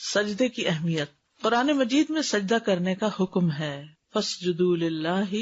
سجدے کی اہمیت. قرآن مجید میں سجدہ کرنے کا حکم ہے. فاسجدوا للہ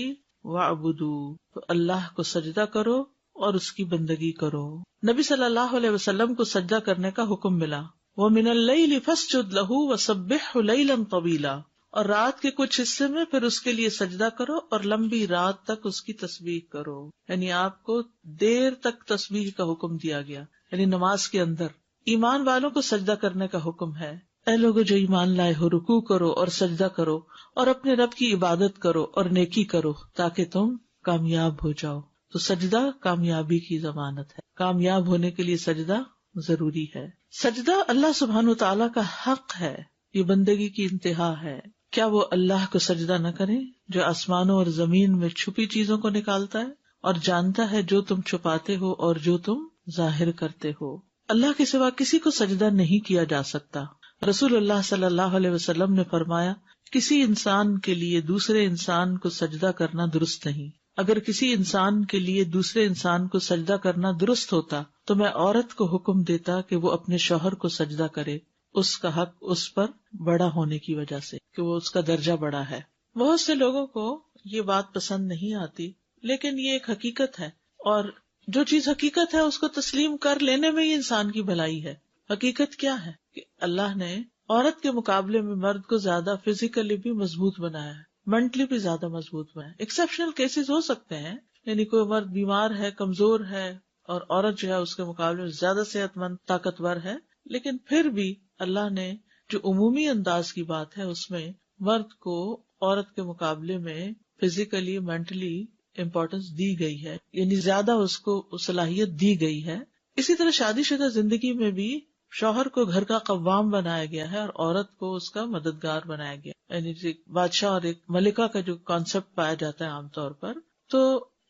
واعبدوا، تو اللہ کو سجدہ کرو اور اس کی بندگی کرو. نبی صلی اللہ علیہ وسلم کو سجدہ کرنے کا حکم ملا. وَمِنَ اللَّيْلِ فَاسْجُدْ لَهُ وَسَبِّحْهُ لَيْلًا طَوِيلًا، اور رات کے کچھ حصے میں پھر اس کے لیے سجدہ کرو اور لمبی رات تک اس کی تسبیح کرو. یعنی آپ کو دیر تک تسبیح کا حکم دیا گیا، یعنی نماز کے اندر. ایمان والوں کو سجدہ کرنے کا حکم ہے. اے لوگو جو ایمان لائے ہو، رکوع کرو اور سجدہ کرو اور اپنے رب کی عبادت کرو اور نیکی کرو تاکہ تم کامیاب ہو جاؤ. تو سجدہ کامیابی کی ضمانت ہے. کامیاب ہونے کے لیے سجدہ ضروری ہے. سجدہ اللہ سبحانہ و تعالیٰ کا حق ہے، یہ بندگی کی انتہا ہے. کیا وہ اللہ کو سجدہ نہ کریں جو آسمانوں اور زمین میں چھپی چیزوں کو نکالتا ہے اور جانتا ہے جو تم چھپاتے ہو اور جو تم ظاہر کرتے ہو. اللہ کے سوا کسی کو سجدہ نہیں کیا جا سکتا. رسول اللہ صلی اللہ علیہ وسلم نے فرمایا، کسی انسان کے لیے دوسرے انسان کو سجدہ کرنا درست نہیں. اگر کسی انسان کے لیے دوسرے انسان کو سجدہ کرنا درست ہوتا تو میں عورت کو حکم دیتا کہ وہ اپنے شوہر کو سجدہ کرے، اس کا حق اس پر بڑا ہونے کی وجہ سے کہ وہ اس کا درجہ بڑا ہے. بہت سے لوگوں کو یہ بات پسند نہیں آتی، لیکن یہ ایک حقیقت ہے، اور جو چیز حقیقت ہے اس کو تسلیم کر لینے میں ہی انسان کی بھلائی ہے. حقیقت کیا ہے کہ اللہ نے عورت کے مقابلے میں مرد کو زیادہ فزیکلی بھی مضبوط بنایا ہے، مینٹلی بھی زیادہ مضبوط بنایا. ایکسیپشنل کیسز ہو سکتے ہیں، یعنی کوئی مرد بیمار ہے، کمزور ہے، اور عورت جو ہے اس کے مقابلے میں زیادہ صحت مند، طاقتور ہے، لیکن پھر بھی اللہ نے جو عمومی انداز کی بات ہے اس میں مرد کو عورت کے مقابلے میں فزیکلی، مینٹلی امپورٹینس دی گئی ہے، یعنی زیادہ اس کو صلاحیت دی گئی ہے. اسی طرح شادی شدہ زندگی میں بھی شوہر کو گھر کا قوام بنایا گیا ہے اور عورت کو اس کا مددگار بنایا گیا، یعنی ایک بادشاہ اور ایک ملکہ کا جو کانسیپٹ پایا جاتا ہے عام طور پر. تو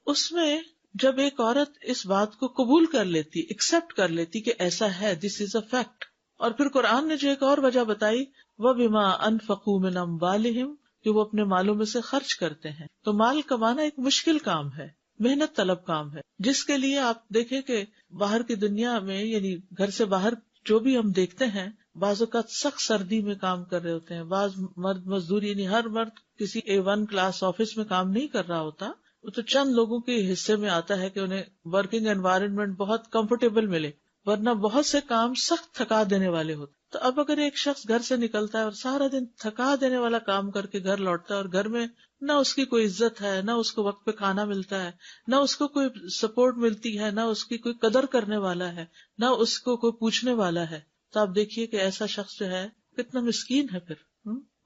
اس میں جب ایک عورت اس بات کو قبول کر لیتی، ایکسپٹ کر لیتی کہ ایسا ہے، دس از اے فیکٹ، اور پھر قرآن نے جو ایک اور وجہ بتائی، وَبِمَا أَنفَقُوا مِنْ أَمْوَالِهِمْ، کہ وہ اپنے مالوں میں سے خرچ کرتے ہیں. تو مال کمانا ایک مشکل کام ہے، محنت طلب کام ہے، جس کے لیے آپ دیکھیں کہ باہر کی دنیا میں، یعنی گھر سے باہر جو بھی ہم دیکھتے ہیں، بعض اوقات سخت سردی میں کام کر رہے ہوتے ہیں. بعض مرد مزدور، یعنی ہر مرد کسی A1 کلاس آفس میں کام نہیں کر رہا ہوتا، وہ تو چند لوگوں کے حصے میں آتا ہے کہ انہیں ورکنگ انوائرمنٹ بہت کمفرٹیبل ملے، ورنہ بہت سے کام سخت تھکا دینے والے ہوتے. تو اب اگر ایک شخص گھر سے نکلتا ہے اور سارا دن تھکا دینے والا کام کر کے گھر لوٹتا ہے، اور گھر میں نہ اس کی کوئی عزت ہے، نہ اس کو وقت پہ کھانا ملتا ہے، نہ اس کو کوئی سپورٹ ملتی ہے، نہ اس کی کوئی قدر کرنے والا ہے، نہ اس کو کوئی پوچھنے والا ہے، تو آپ دیکھیے کہ ایسا شخص جو ہے کتنا مسکین ہے پھر.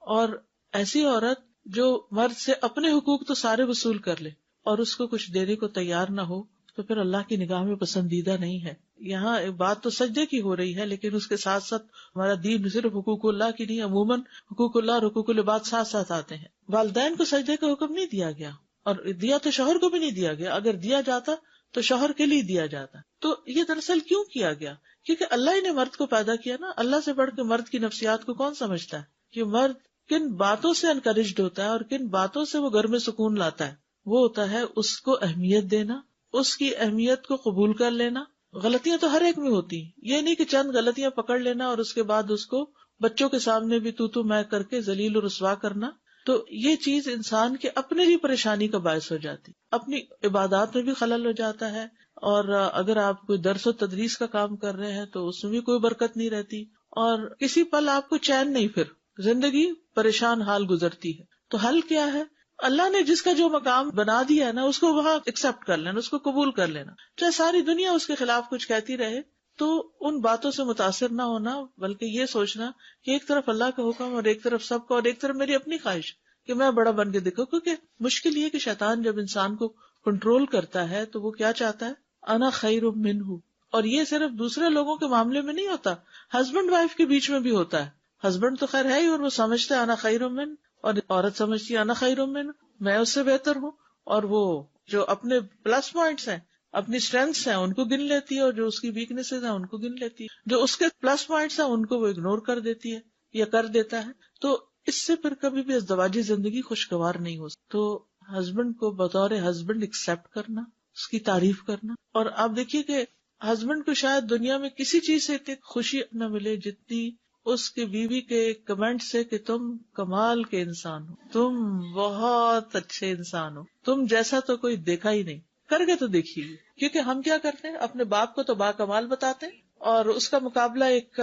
اور ایسی عورت جو مرد سے اپنے حقوق تو سارے وصول کر لے اور اس کو کچھ دینے کو تیار نہ ہو، تو پھر اللہ کی نگاہ میں پسندیدہ نہیں ہے. یہاں ایک بات تو سجدے کی ہو رہی ہے، لیکن اس کے ساتھ ساتھ ہمارا دین صرف حقوق اللہ کی نہیں، عموماً حقوق اللہ اور حقوق العباد ساتھ ساتھ آتے ہیں. والدین کو سجدے کا حکم نہیں دیا گیا، اور دیا تو شوہر کو بھی نہیں دیا گیا. اگر دیا جاتا تو شوہر کے لیے دیا جاتا. تو یہ دراصل کیوں کیا گیا؟ کیونکہ اللہ ہی نے مرد کو پیدا کیا نا. اللہ سے بڑھ کے مرد کی نفسیات کو کون سمجھتا ہے کہ مرد کن باتوں سے انکریجڈ ہوتا ہے اور کن باتوں سے وہ گھر میں سکون لاتا ہے. وہ ہوتا ہے اس کو اہمیت دینا، اس کی اہمیت کو قبول کر لینا. غلطیاں تو ہر ایک میں ہوتی ہیں، یہ نہیں کہ چند غلطیاں پکڑ لینا اور اس کے بعد اس کو بچوں کے سامنے بھی تو میں کر کے ذلیل و رسوا کرنا. تو یہ چیز انسان کے اپنے ہی پریشانی کا باعث ہو جاتی، اپنی عبادات میں بھی خلل ہو جاتا ہے. اور اگر آپ کوئی درس و تدریس کا کام کر رہے ہیں تو اس میں بھی کوئی برکت نہیں رہتی، اور کسی پل آپ کو چین نہیں، پھر زندگی پریشان حال گزرتی ہے. تو حل کیا ہے؟ اللہ نے جس کا جو مقام بنا دیا ہے نا، اس کو وہاں ایکسپٹ کر لینا، اس کو قبول کر لینا. چاہے ساری دنیا اس کے خلاف کچھ کہتی رہے تو ان باتوں سے متاثر نہ ہونا، بلکہ یہ سوچنا کہ ایک طرف اللہ کا حکم اور ایک طرف سب کا، اور ایک طرف میری اپنی خواہش کہ میں بڑا بن کے دکھوں. کیونکہ مشکل یہ کہ شیطان جب انسان کو کنٹرول کرتا ہے تو وہ کیا چاہتا ہے؟ انا خیر منہ. اور یہ صرف دوسرے لوگوں کے معاملے میں نہیں ہوتا، ہسبینڈ وائف کے بیچ میں بھی ہوتا ہے. ہسبینڈ تو خیر ہے ہی، اور وہ سمجھتا ہے انا خیر من، اور عورت سمجھتی ہے انا خیر من، میں اس سے بہتر ہوں. اور وہ جو اپنے پلس پوائنٹس ہیں، اپنی اسٹرینگس ہیں، ان کو گن لیتی ہے، اور جو اس کی ویکنیسز ہیں ان کو گن لیتی ہے. جو اس کے پلس پوائنٹس ہیں ان کو وہ اگنور کر دیتی ہے یا کر دیتا ہے. تو اس سے پھر کبھی بھی ازدواجی زندگی خوشگوار نہیں ہو سکتی. تو ہسبینڈ کو بطور ہسبینڈ ایکسپٹ کرنا، اس کی تعریف کرنا. اور آپ دیکھیے کہ ہسبینڈ کو شاید دنیا میں کسی چیز سے اتنی خوشی نہ ملے جتنی اس کی بیوی کے ایک کمنٹ سے کہ تم کمال کے انسان ہو، تم بہت اچھے انسان ہو، تم جیسا تو کوئی دیکھا ہی نہیں، کر کے تو دیکھیے. کیونکہ ہم کیا کرتے ہیں، اپنے باپ کو تو با کمال بتاتے ہیں اور اس کا مقابلہ ایک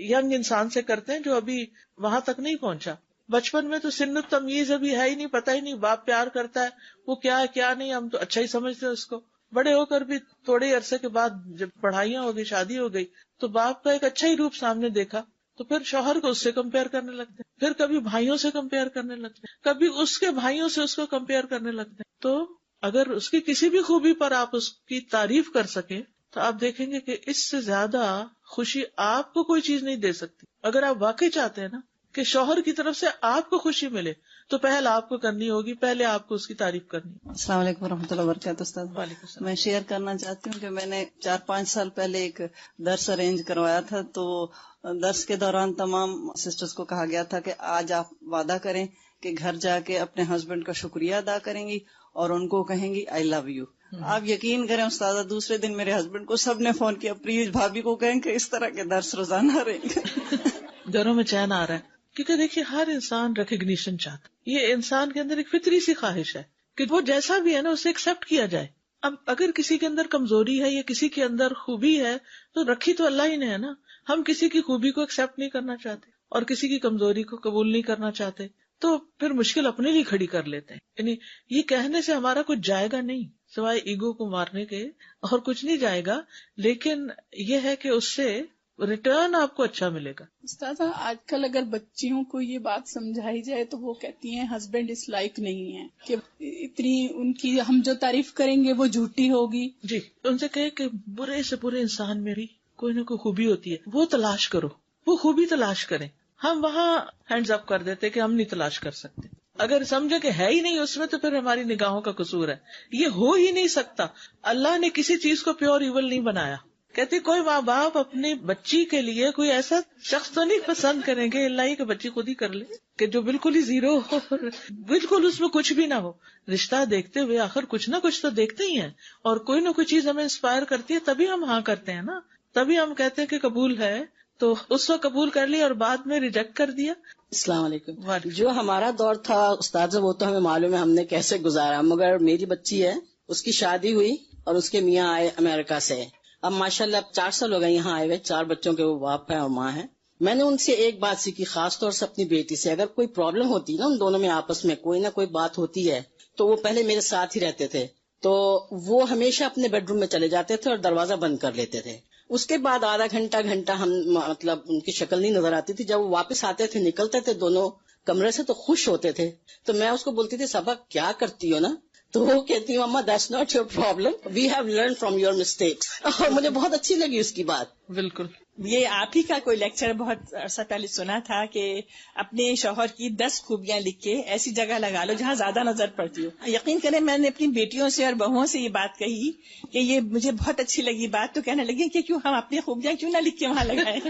ینگ انسان سے کرتے ہیں جو ابھی وہاں تک نہیں پہنچا. بچپن میں تو سن تمیز ابھی ہے ہی نہیں، پتہ ہی نہیں باپ پیار کرتا ہے وہ کیا ہے کیا نہیں، ہم تو اچھا ہی سمجھتے ہیں اس کو. بڑے ہو کر بھی تھوڑے عرصے کے بعد جب پڑھائیاں ہو گئی، شادی ہو گئی، تو باپ کا ایک اچھا ہی روپ سامنے دیکھا تو پھر شوہر کو اس سے کمپیئر کرنے لگتے ہیں، پھر کبھی بھائیوں سے کمپیئر کرنے لگتے ہیں، کبھی اس کے بھائیوں سے اس کو کمپیئر کرنے لگتے ہیں. تو اگر اس کی کسی بھی خوبی پر آپ اس کی تعریف کر سکیں تو آپ دیکھیں گے کہ اس سے زیادہ خوشی آپ کو کوئی چیز نہیں دے سکتی. اگر آپ واقعی چاہتے ہیں نا کہ شوہر کی طرف سے آپ کو خوشی ملے تو پہل آپ کو کرنی ہوگی، پہلے آپ کو اس کی تعریف کرنی. السلام علیکم ورحمۃ اللہ وبرکاتہ. استاد، وعلیکم السلام. میں شیئر کرنا چاہتی ہوں کہ میں نے 4-5 سال پہلے ایک درس ارینج کروایا تھا. تو درس کے دوران تمام سسٹرز کو کہا گیا تھا کہ آج آپ وعدہ کریں کہ گھر جا کے اپنے ہسبینڈ کا شکریہ ادا کریں گی اور ان کو کہیں گی آئی لو یو. آپ یقین کریں استاذہ، دوسرے دن میرے ہسبینڈ کو سب نے فون کیا، پلیز بھابھی کو کہیں کہ اس طرح کے درس روزانہ رہیں گے. گھروں میں چین آ رہا ہے کیونکہ دیکھیے ہر انسان ریکگنیشن چاہتا ہے. یہ انسان کے اندر ایک فطری سی خواہش ہے کہ وہ جیسا بھی ہے نا اسے ایکسپٹ کیا جائے. اب اگر کسی کے اندر کمزوری ہے یا کسی کے اندر خوبی ہے تو رکھی تو اللہ ہی نے ہے نا. ہم کسی کی خوبی کو ایکسپٹ نہیں کرنا چاہتے اور کسی کی کمزوری کو قبول نہیں کرنا چاہتے تو پھر مشکل اپنے لیے کھڑی کر لیتے ہیں. یعنی یہ کہنے سے ہمارا کچھ جائے گا نہیں سوائے ایگو کو مارنے کے، اور کچھ نہیں جائے گا، لیکن یہ ہے کہ اس سے ریٹرن آپ کو اچھا ملے گا. استاذہ، آج کل اگر بچیوں کو یہ بات سمجھائی جائے تو وہ کہتی ہیں ہسبینڈ اس لائق نہیں ہے، کہ اتنی ان کی ہم جو تعریف کریں گے وہ جھوٹی ہوگی. جی، ان سے کہے کہ برے سے برے انسان میری کوئی نہ کوئی خوبی ہوتی ہے، وہ تلاش کرو، وہ خوبی تلاش کریں. ہم وہاں ہینڈز اپ کر دیتے کہ ہم نہیں تلاش کر سکتے. اگر سمجھے کہ ہے ہی نہیں اس میں تو پھر ہماری نگاہوں کا قصور ہے. یہ ہو ہی نہیں سکتا. اللہ نے کسی چیز کو پیور ایول نہیں بنایا. کہتے کوئی ماں باپ اپنی بچی کے لیے کوئی ایسا شخص تو نہیں پسند کریں گے اللہ ہی کہ بچی خود ہی کر لے، کہ جو بالکل ہی زیرو ہو، بالکل اس میں کچھ بھی نہ ہو. رشتہ دیکھتے ہوئے آخر کچھ نہ کچھ تو دیکھتے ہی ہیں، اور کوئی نہ کوئی چیز ہمیں انسپائر کرتی ہے تبھی ہم ہاں کرتے ہیں نا. تبھی ہم کہتے ہیں کہ قبول ہے، تو اس وقت قبول کر لیا اور بعد میں ریجیکٹ کر دیا. السلام علیکم. جو ہمارا دور تھا استاد وہ تو ہمیں معلوم ہے ہم نے کیسے گزارا، مگر میری بچی ہے، اس کی شادی ہوئی اور اس کے میاں آئے امریکہ سے. اب ماشاءاللہ اب 4 سال ہو گئے یہاں آئے ہوئے، 4 بچوں کے وہ باپ ہیں اور ماں ہیں. میں نے ان سے ایک بات سیکھی، خاص طور سے اپنی بیٹی سے. اگر کوئی پرابلم ہوتی نا ان دونوں میں آپس میں کوئی نہ کوئی بات ہوتی ہے تو وہ پہلے میرے ساتھ ہی رہتے تھے، تو وہ ہمیشہ اپنے بیڈ روم میں چلے جاتے تھے اور دروازہ بند کر لیتے تھے. اس کے بعد آدھا گھنٹہ ہم مطلب ان کی شکل نہیں نظر آتی تھی. جب وہ واپس آتے تھے نکلتے تھے دونوں کمرے سے تو خوش ہوتے تھے. تو میں اس کو بولتی تھی صبا کیا کرتی ہو نا، تو وہ کہتی ہوں اما that's not your problem, we have learn from your mistakes. اور مجھے بہت اچھی لگی اس کی بات. بالکل. یہ آپ ہی کا کوئی لیکچر بہت عرصہ پہلے سنا تھا کہ اپنے شوہر کی 10 خوبیاں لکھ کے ایسی جگہ لگا لو جہاں زیادہ نظر پڑتی ہو. یقین کریں میں نے اپنی بیٹیوں سے اور بہوؤں سے یہ بات کہی کہ یہ مجھے بہت اچھی لگی بات، تو کہنے لگی کہ کیوں ہم اپنی خوبیاں کیوں نہ لکھ کے وہاں لگائیں.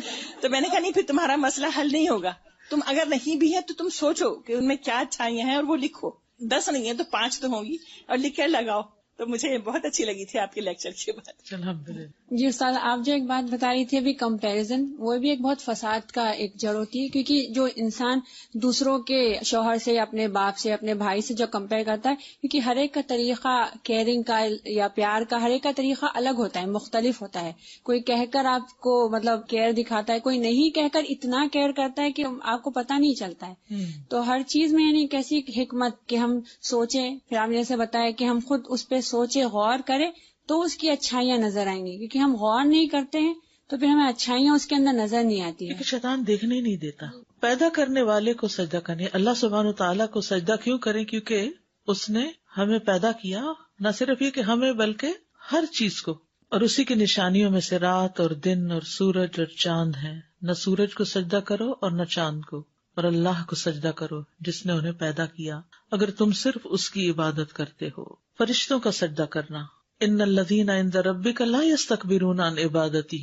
تو میں نے کہا نہیں، پھر تمہارا مسئلہ حل نہیں ہوگا. تم اگر نہیں بھی ہے تو تم سوچو کہ ان میں کیا اچھائیاں ہیں اور وہ لکھو. 10 نہیں ہے تو 5 تو ہوں گی اور لکھ کر لگاؤ. تو مجھے بہت اچھی لگی تھی آپ کے لیکچر کی بات. الحمدللہ. جی استاد، آپ جو ایک بات بتا رہی تھی ابھی کمپیریزن، وہ بھی ایک بہت فساد کا ایک جڑ ہوتی ہے، کیونکہ جو انسان دوسروں کے شوہر سے اپنے باپ سے اپنے بھائی سے جو کمپیئر کرتا ہے، کیونکہ ہر ایک کا طریقہ کیئرنگ کا یا پیار کا ہر ایک کا طریقہ الگ ہوتا ہے، مختلف ہوتا ہے. کوئی کہہ کر آپ کو مطلب کیئر دکھاتا ہے، کوئی نہیں کہہ کر اتنا کیئر کرتا ہے کہ آپ کو پتہ نہیں چلتا ہے. تو ہر چیز میں یعنی کیسی حکمت کہ ہم سوچیں، پھر آپ نے جیسے بتایا کہ ہم خود اس پہ سوچیں، غور کریں تو اس کی اچھائیاں نظر آئیں گی. کیونکہ ہم غور نہیں کرتے ہیں تو پھر ہمیں اچھائیاں اس کے اندر نظر نہیں آتی ہیں. کیونکہ شیطان دیکھنے نہیں دیتا. پیدا کرنے والے کو سجدہ کرنے، اللہ سبحانہ وتعالیٰ کو سجدہ کیوں کریں؟ کیونکہ اس نے ہمیں پیدا کیا، نہ صرف یہ کہ ہمیں بلکہ ہر چیز کو، اور اسی کی نشانیوں میں سے رات اور دن اور سورج اور چاند ہے. نہ سورج کو سجدہ کرو اور نہ چاند کو، اور اللہ کو سجدہ کرو جس نے انہیں پیدا کیا اگر تم صرف اس کی عبادت کرتے ہو. فرشتوں کا سجدہ کرنا، ان الذین عند ربک لا یستکبرون عن عبادتہ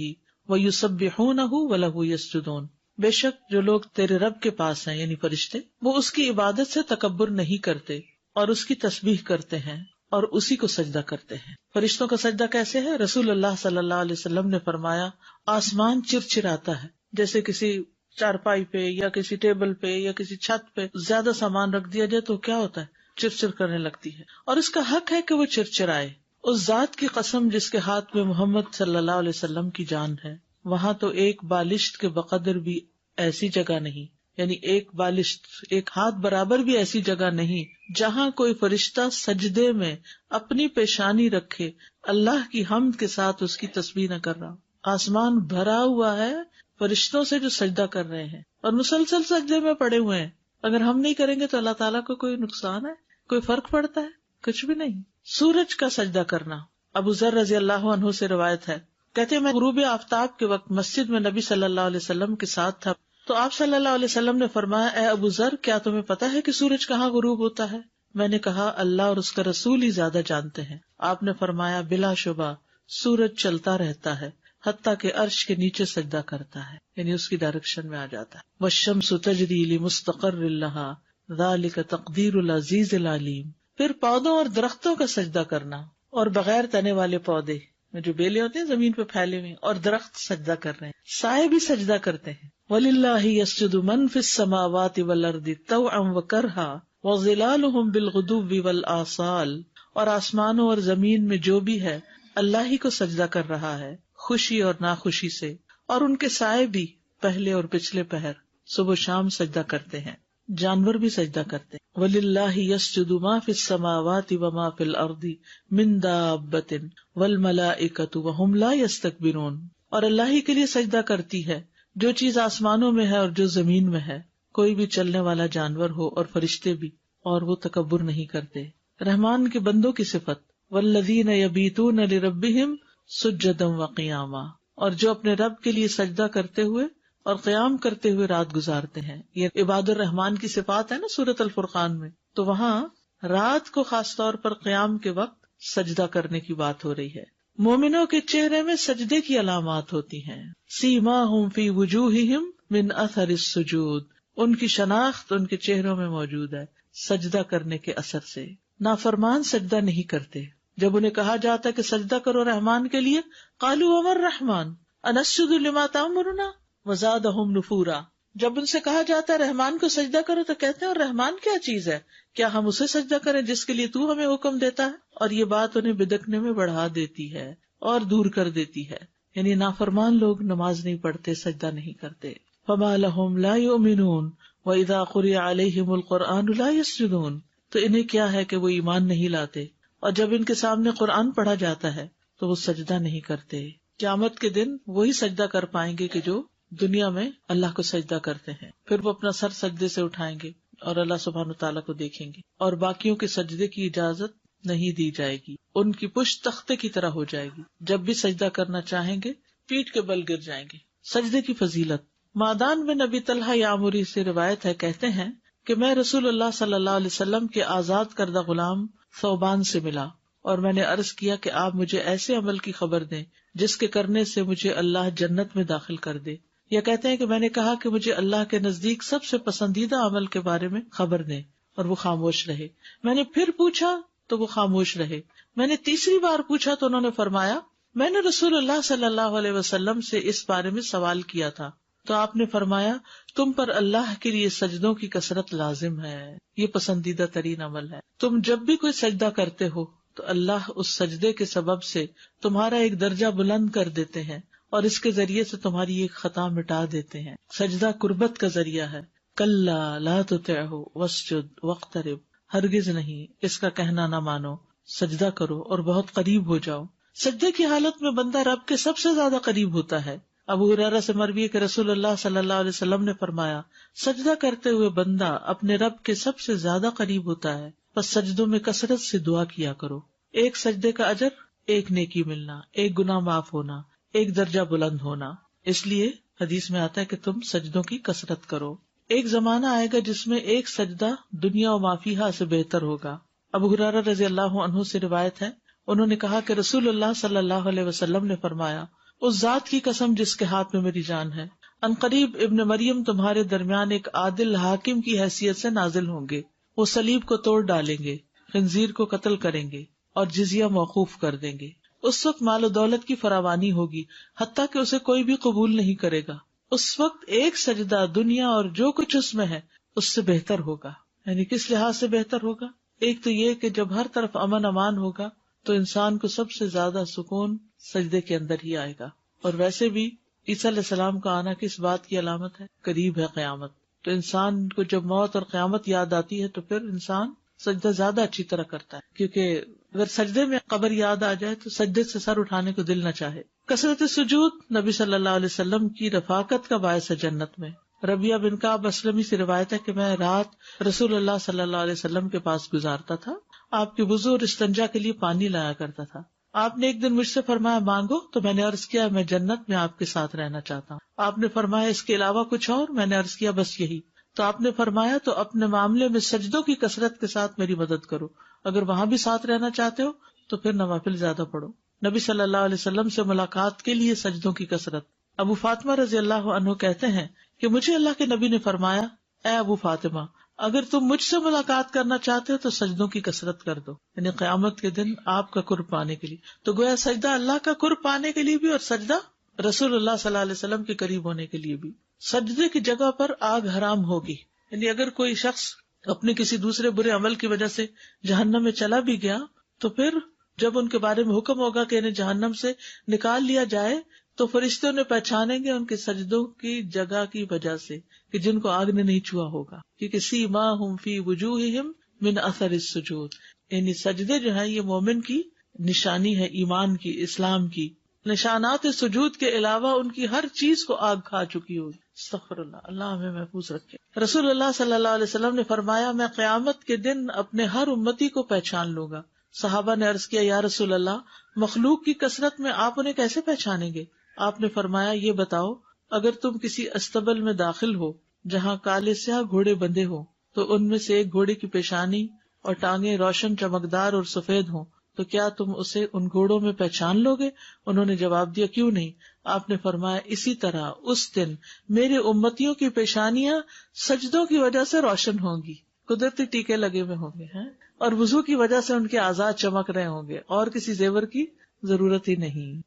ویسبحونہ ولہ یسجدون. بے شک جو لوگ تیرے رب کے پاس ہیں یعنی فرشتے، وہ اس کی عبادت سے تکبر نہیں کرتے اور اس کی تسبیح کرتے ہیں اور اسی کو سجدہ کرتے ہیں. فرشتوں کا سجدہ کیسے ہے؟ رسول اللہ صلی اللہ علیہ وسلم نے فرمایا آسمان چرچراتا ہے جیسے کسی چارپائی پہ یا کسی ٹیبل پہ یا کسی چھت پہ زیادہ سامان رکھ دیا جائے تو کیا ہوتا ہے؟ چرچر کرنے لگتی ہے، اور اس کا حق ہے کہ وہ چرچرائے. اس ذات کی قسم جس کے ہاتھ میں محمد صلی اللہ علیہ وسلم کی جان ہے، وہاں تو ایک بالشت کے بقدر بھی ایسی جگہ نہیں، یعنی ایک بالشت، ایک ہاتھ برابر بھی ایسی جگہ نہیں جہاں کوئی فرشتہ سجدے میں اپنی پیشانی رکھے اللہ کی حمد کے ساتھ اس کی تسبیح نہ کر رہا. آسمان بھرا ہوا ہے فرشتوں سے جو سجدہ کر رہے ہیں اور مسلسل سجدے میں پڑے ہوئے ہیں. اگر ہم نہیں کریں گے تو اللہ تعالیٰ کو کوئی نقصان ہے؟ کوئی فرق پڑتا ہے؟ کچھ بھی نہیں. سورج کا سجدہ کرنا، ابو ذر رضی اللہ عنہ سے روایت ہے، کہتے ہیں میں غروب آفتاب کے وقت مسجد میں نبی صلی اللہ علیہ وسلم کے ساتھ تھا، تو آپ صلی اللہ علیہ وسلم نے فرمایا، اے ابو ذر، کیا تمہیں پتا ہے کہ سورج کہاں غروب ہوتا ہے؟ میں نے کہا اللہ اور اس کا رسول ہی زیادہ جانتے ہیں. آپ نے فرمایا بلا شبہ سورج چلتا رہتا ہے حتیٰ کہ عرش کے نیچے سجدہ کرتا ہے، یعنی اس کی ڈائریکشن میں آ جاتا ہے. والشمس تجری لمستقر لها ذلك تقدیر العزیز العلیم. پھر پودوں اور درختوں کا سجدہ کرنا، اور بغیر تنے والے پودے جو بیلے ہوتے ہیں زمین پہ پھیلے ہوئے، اور درخت سجدہ کر رہے ہیں، سائے بھی سجدہ کرتے ہیں. وَلِلَّهِ يَسْجُدُ مَن فِي السَّمَاوَاتِ وَالْأَرْضِ طَوْعًا وَكَرْهًا وَظِلَالُهُمْ بِالْغُدُوِّ وَالْآصَالِ. اور آسمانوں اور زمین میں جو بھی ہے اللہ ہی کو سجدہ کر رہا ہے، خوشی اور ناخوشی سے، اور ان کے سائے بھی پہلے اور پچھلے پہر صبح و شام سجدہ کرتے ہیں. جانور بھی سجدہ کرتے ہیں. وَلِلَّهِ يَسْجُدُ مَا فِي السَّمَاوَاتِ وَمَا فِي الْأَرْضِ مِن دَابَّةٍ وَالْمَلَائِكَةُ وَهُمْ لَا يَسْتَكْبِرُونَ. اور اللہ ہی کے لیے سجدہ کرتی ہے جو چیز آسمانوں میں ہے اور جو زمین میں ہے، کوئی بھی چلنے والا جانور ہو اور فرشتے بھی، اور وہ تکبر نہیں کرتے. رحمان کے بندوں کی صفت، وَالَّذِينَ يَبِيتُونَ لِرَبِّهِمْ سُجَّدًا وَقِيَامًا. اور جو اپنے رب کے لیے سجدہ کرتے ہوئے اور قیام کرتے ہوئے رات گزارتے ہیں. یہ عباد الرحمان کی صفات ہے نا سورۃ الفرقان میں، تو وہاں رات کو خاص طور پر قیام کے وقت سجدہ کرنے کی بات ہو رہی ہے. مومنوں کے چہرے میں سجدے کی علامات ہوتی ہیں. سیماہم فی وجوہہم من اثر السجود. ان کی شناخت ان کے چہروں میں موجود ہے سجدہ کرنے کے اثر سے. نافرمان سجدہ نہیں کرتے. جب انہیں کہا جاتا ہے کہ سجدہ کرو رحمان کے لیے، قالوا وما الرحمن انسجد لما تأمرنا وزادہم نفورا. جب ان سے کہا جاتا ہے رحمان کو سجدہ کرو تو کہتے ہیں اور رحمان کیا چیز ہے، کیا ہم اسے سجدہ کریں جس کے لیے تو ہمیں حکم دیتا ہے؟ اور یہ بات انہیں بدکنے میں بڑھا دیتی ہے اور دور کر دیتی ہے. یعنی نافرمان لوگ نماز نہیں پڑھتے، سجدہ نہیں کرتے. فما لہم لا یؤمنون واذا قرئ علیہم القرآن لا یسجدون. تو انہیں کیا ہے کہ وہ ایمان نہیں لاتے، اور جب ان کے سامنے قرآن پڑھا جاتا ہے تو وہ سجدہ نہیں کرتے. قیامت کے دن وہی سجدہ کر پائیں گے کہ جو دنیا میں اللہ کو سجدہ کرتے ہیں. پھر وہ اپنا سر سجدے سے اٹھائیں گے اور اللہ سبحانہ تعالیٰ کو دیکھیں گے، اور باقیوں کے سجدے کی اجازت نہیں دی جائے گی. ان کی پشت تختے کی طرح ہو جائے گی، جب بھی سجدہ کرنا چاہیں گے پیٹھ کے بل گر جائیں گے. سجدے کی فضیلت، معدان بن ابی طلحہ یامری سے روایت ہے، کہتے ہیں کہ میں رسول اللہ صلی اللہ علیہ وسلم کے آزاد کردہ غلام ثوبان سے ملا، اور میں نے عرض کیا کہ آپ مجھے ایسے عمل کی خبر دیں جس کے کرنے سے مجھے اللہ جنت میں داخل کر دے. یا کہتے ہیں کہ میں نے کہا کہ مجھے اللہ کے نزدیک سب سے پسندیدہ عمل کے بارے میں خبر دیں، اور وہ خاموش رہے. میں نے پھر پوچھا تو وہ خاموش رہے. میں نے تیسری بار پوچھا تو انہوں نے فرمایا میں نے رسول اللہ صلی اللہ علیہ وسلم سے اس بارے میں سوال کیا تھا، تو آپ نے فرمایا تم پر اللہ کے لیے سجدوں کی کثرت لازم ہے، یہ پسندیدہ ترین عمل ہے. تم جب بھی کوئی سجدہ کرتے ہو تو اللہ اس سجدے کے سبب سے تمہارا ایک درجہ بلند کر دیتے ہیں، اور اس کے ذریعے سے تمہاری ایک خطا مٹا دیتے ہیں. سجدہ قربت کا ذریعہ ہے. کلا لا تطعہ واسجد واقترب. ہرگز نہیں، اس کا کہنا نہ مانو، سجدہ کرو اور بہت قریب ہو جاؤ. سجدے کی حالت میں بندہ رب کے سب سے زیادہ قریب ہوتا ہے. ابو ہریرہ سے مروی ہے کہ رسول اللہ صلی اللہ علیہ وسلم نے فرمایا سجدہ کرتے ہوئے بندہ اپنے رب کے سب سے زیادہ قریب ہوتا ہے، بس سجدوں میں کثرت سے دعا کیا کرو. ایک سجدے کا اجر، ایک نیکی ملنا، ایک گناہ معاف ہونا، ایک درجہ بلند ہونا. اس لیے حدیث میں آتا ہے کہ تم سجدوں کی کثرت کرو. ایک زمانہ آئے گا جس میں ایک سجدہ دنیا و ما فیہا سے بہتر ہوگا. ابو ہریرہ رضی اللہ عنہ سے روایت ہے، انہوں نے کہا کہ رسول اللہ صلی اللہ علیہ وسلم نے فرمایا اس ذات کی قسم جس کے ہاتھ میں میری جان ہے، عنقریب ابن مریم تمہارے درمیان ایک عادل حاکم کی حیثیت سے نازل ہوں گے. وہ صلیب کو توڑ ڈالیں گے، خنزیر کو قتل کریں گے اور جزیہ موقوف کر دیں گے. اس وقت مال و دولت کی فراوانی ہوگی، حتیٰ کہ اسے کوئی بھی قبول نہیں کرے گا، اس وقت ایک سجدہ دنیا اور جو کچھ اس میں ہے اس سے بہتر ہوگا. یعنی کس لحاظ سے بہتر ہوگا؟ ایک تو یہ کہ جب ہر طرف امن امان ہوگا تو انسان کو سب سے زیادہ سکون سجدے کے اندر ہی آئے گا. اور ویسے بھی عیسیٰ علیہ السلام کا آنا کس بات کی علامت ہے؟ قریب ہے قیامت. تو انسان کو جب موت اور قیامت یاد آتی ہے تو پھر انسان سجدہ زیادہ اچھی طرح کرتا ہے، کیونکہ اگر سجدے میں قبر یاد آ جائے تو سجدے سے سر اٹھانے کو دل نہ چاہے. کثرت سجود نبی صلی اللہ علیہ وسلم کی رفاقت کا باعث ہے جنت میں. ربیہ بن کعب اسلمی سے روایت ہے کہ میں رات رسول اللہ صلی اللہ علیہ وسلم کے پاس گزارتا تھا. آپ کے وضو اور استنجا کے لیے پانی لایا کرتا تھا. آپ نے ایک دن مجھ سے فرمایا مانگو، تو میں نے عرض کیا میں جنت میں آپ کے ساتھ رہنا چاہتا ہوں. آپ نے فرمایا اس کے علاوہ کچھ اور؟ میں نے عرض کیا بس یہی. تو آپ نے فرمایا تو اپنے معاملے میں سجدوں کی کثرت کے ساتھ میری مدد کرو، اگر وہاں بھی ساتھ رہنا چاہتے ہو تو پھر نوافل زیادہ پڑھو. نبی صلی اللہ علیہ وسلم سے ملاقات کے لیے سجدوں کی کثرت. ابو فاطمہ رضی اللہ عنہ کہتے ہیں کہ مجھے اللہ کے نبی نے فرمایا اے ابو فاطمہ اگر تم مجھ سے ملاقات کرنا چاہتے ہو تو سجدوں کی کثرت کر دو، یعنی قیامت کے دن آپ کا قرب پانے کے لیے. تو گویا سجدہ اللہ کا قرب پانے کے لیے بھی اور سجدہ رسول اللہ صلی اللہ علیہ وسلم کے قریب ہونے کے لیے بھی. سجدے کی جگہ پر آگ حرام ہوگی، یعنی اگر کوئی شخص اپنے کسی دوسرے برے عمل کی وجہ سے جہنم میں چلا بھی گیا تو پھر جب ان کے بارے میں حکم ہوگا کہ انہیں جہنم سے نکال لیا جائے تو فرشتے انہیں پہچانیں گے ان کے سجدوں کی جگہ کی وجہ سے کہ جن کو آگ نے نہیں چھوا ہوگا، کیونکہ سیماہم فی وجوہہم من اثر السجود، یعنی سجدے جو ہیں یہ مومن کی نشانی ہے، ایمان کی، اسلام کی. نشانات سجود کے علاوہ ان کی ہر چیز کو آگ کھا چکی ہوگی. استغفر اللہ، اللہ ہمیں محفوظ رکھے. رسول اللہ صلی اللہ علیہ وسلم نے فرمایا میں قیامت کے دن اپنے ہر امتی کو پہچان لوں گا. صحابہ نے عرض کیا یا رسول اللہ مخلوق کی کثرت میں آپ انہیں کیسے پہچانیں گے؟ آپ نے فرمایا یہ بتاؤ اگر تم کسی استبل میں داخل ہو جہاں کالے سیاہ گھوڑے بندھے ہوں تو ان میں سے ایک گھوڑے کی پیشانی اور ٹانگیں روشن چمکدار اور سفید ہوں تو کیا تم اسے ان گھوڑوں میں پہچان لو گے؟ انہوں نے جواب دیا کیوں نہیں. آپ نے فرمایا اسی طرح اس دن میرے امتیوں کی پیشانیاں سجدوں کی وجہ سے روشن ہوں گی، قدرتی ٹیکے لگے ہوئے ہوں گے اور وضو کی وجہ سے ان کے اعضاء چمک رہے ہوں گے اور کسی زیور کی ضرورت ہی نہیں.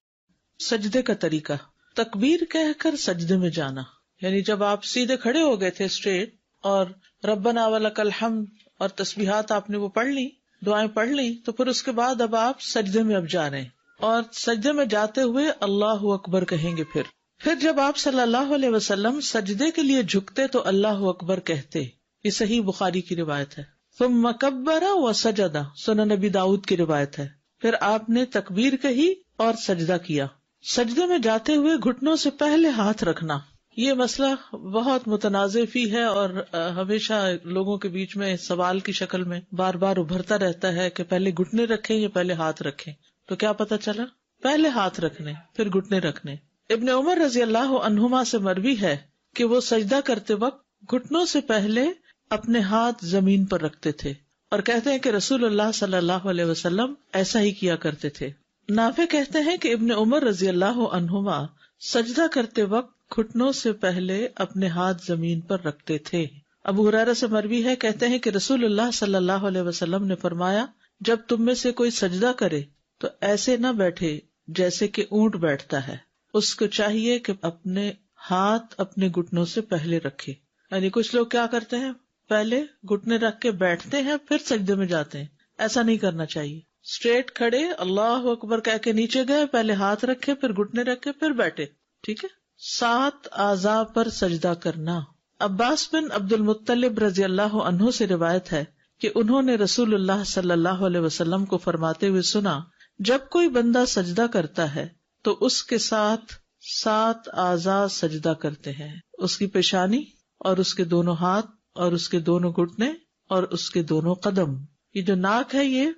سجدے کا طریقہ، تکبیر کہہ کر سجدے میں جانا، یعنی جب آپ سیدھے کھڑے ہو گئے تھے اسٹریٹ اور ربنا ولک الحمد اور تسبیحات آپ نے وہ پڑھ لی، دعائیں پڑھ لی، تو پھر اس کے بعد اب آپ سجدے میں اب جا رہے ہیں اور سجدے میں جاتے ہوئے اللہ اکبر کہیں گے. پھر جب آپ صلی اللہ علیہ وسلم سجدے کے لیے جھکتے تو اللہ اکبر کہتے. یہ صحیح بخاری کی روایت ہے. ثم کبر وسجد، سنن نبی داؤد کی روایت ہے. پھر آپ نے تکبیر کہی اور سجدہ کیا. سجدے میں جاتے ہوئے گھٹنوں سے پہلے ہاتھ رکھنا، یہ مسئلہ بہت متنازع فی ہے اور ہمیشہ لوگوں کے بیچ میں سوال کی شکل میں بار بار ابھرتا رہتا ہے کہ پہلے گھٹنے رکھیں یا پہلے ہاتھ رکھیں. تو کیا پتہ چلا؟ پہلے ہاتھ رکھنے پھر گھٹنے رکھنے. ابن عمر رضی اللہ عنہما سے مروی ہے کہ وہ سجدہ کرتے وقت گھٹنوں سے پہلے اپنے ہاتھ زمین پر رکھتے تھے اور کہتے ہیں کہ رسول اللہ صلی اللہ علیہ وسلم ایسا ہی کیا کرتے تھے. نافع کہتے ہیں کہ ابن عمر رضی اللہ عنہما سجدہ کرتے وقت گھٹنوں سے پہلے اپنے ہاتھ زمین پر رکھتے تھے. ابو ہریرہ سے مروی ہے کہتے ہیں کہ رسول اللہ صلی اللہ علیہ وسلم نے فرمایا جب تم میں سے کوئی سجدہ کرے تو ایسے نہ بیٹھے جیسے کہ اونٹ بیٹھتا ہے، اس کو چاہیے کہ اپنے ہاتھ اپنے گھٹنوں سے پہلے رکھے. یعنی کچھ لوگ کیا کرتے ہیں پہلے گھٹنے رکھ کے بیٹھتے ہیں پھر سجدے میں جاتے ہیں، ایسا نہیں کرنا چاہیے. اسٹریٹ کھڑے اللہ اکبر کہہ کے نیچے گئے، پہلے ہاتھ رکھے پھر گھٹنے رکھے پھر بیٹھے. ٹھیک ہے. 7 اعضاء پر سجدہ کرنا. عباس بن عبد المطلب رضی اللہ عنہ سے روایت ہے کہ انہوں نے رسول اللہ صلی اللہ علیہ وسلم کو فرماتے ہوئے سنا جب کوئی بندہ سجدہ کرتا ہے تو اس کے ساتھ 7 اعضاء سجدہ کرتے ہیں، اس کی پیشانی اور اس کے دونوں ہاتھ اور اس کے دونوں گھٹنے اور اس کے دونوں قدم. یہ جو ناک ہے یہ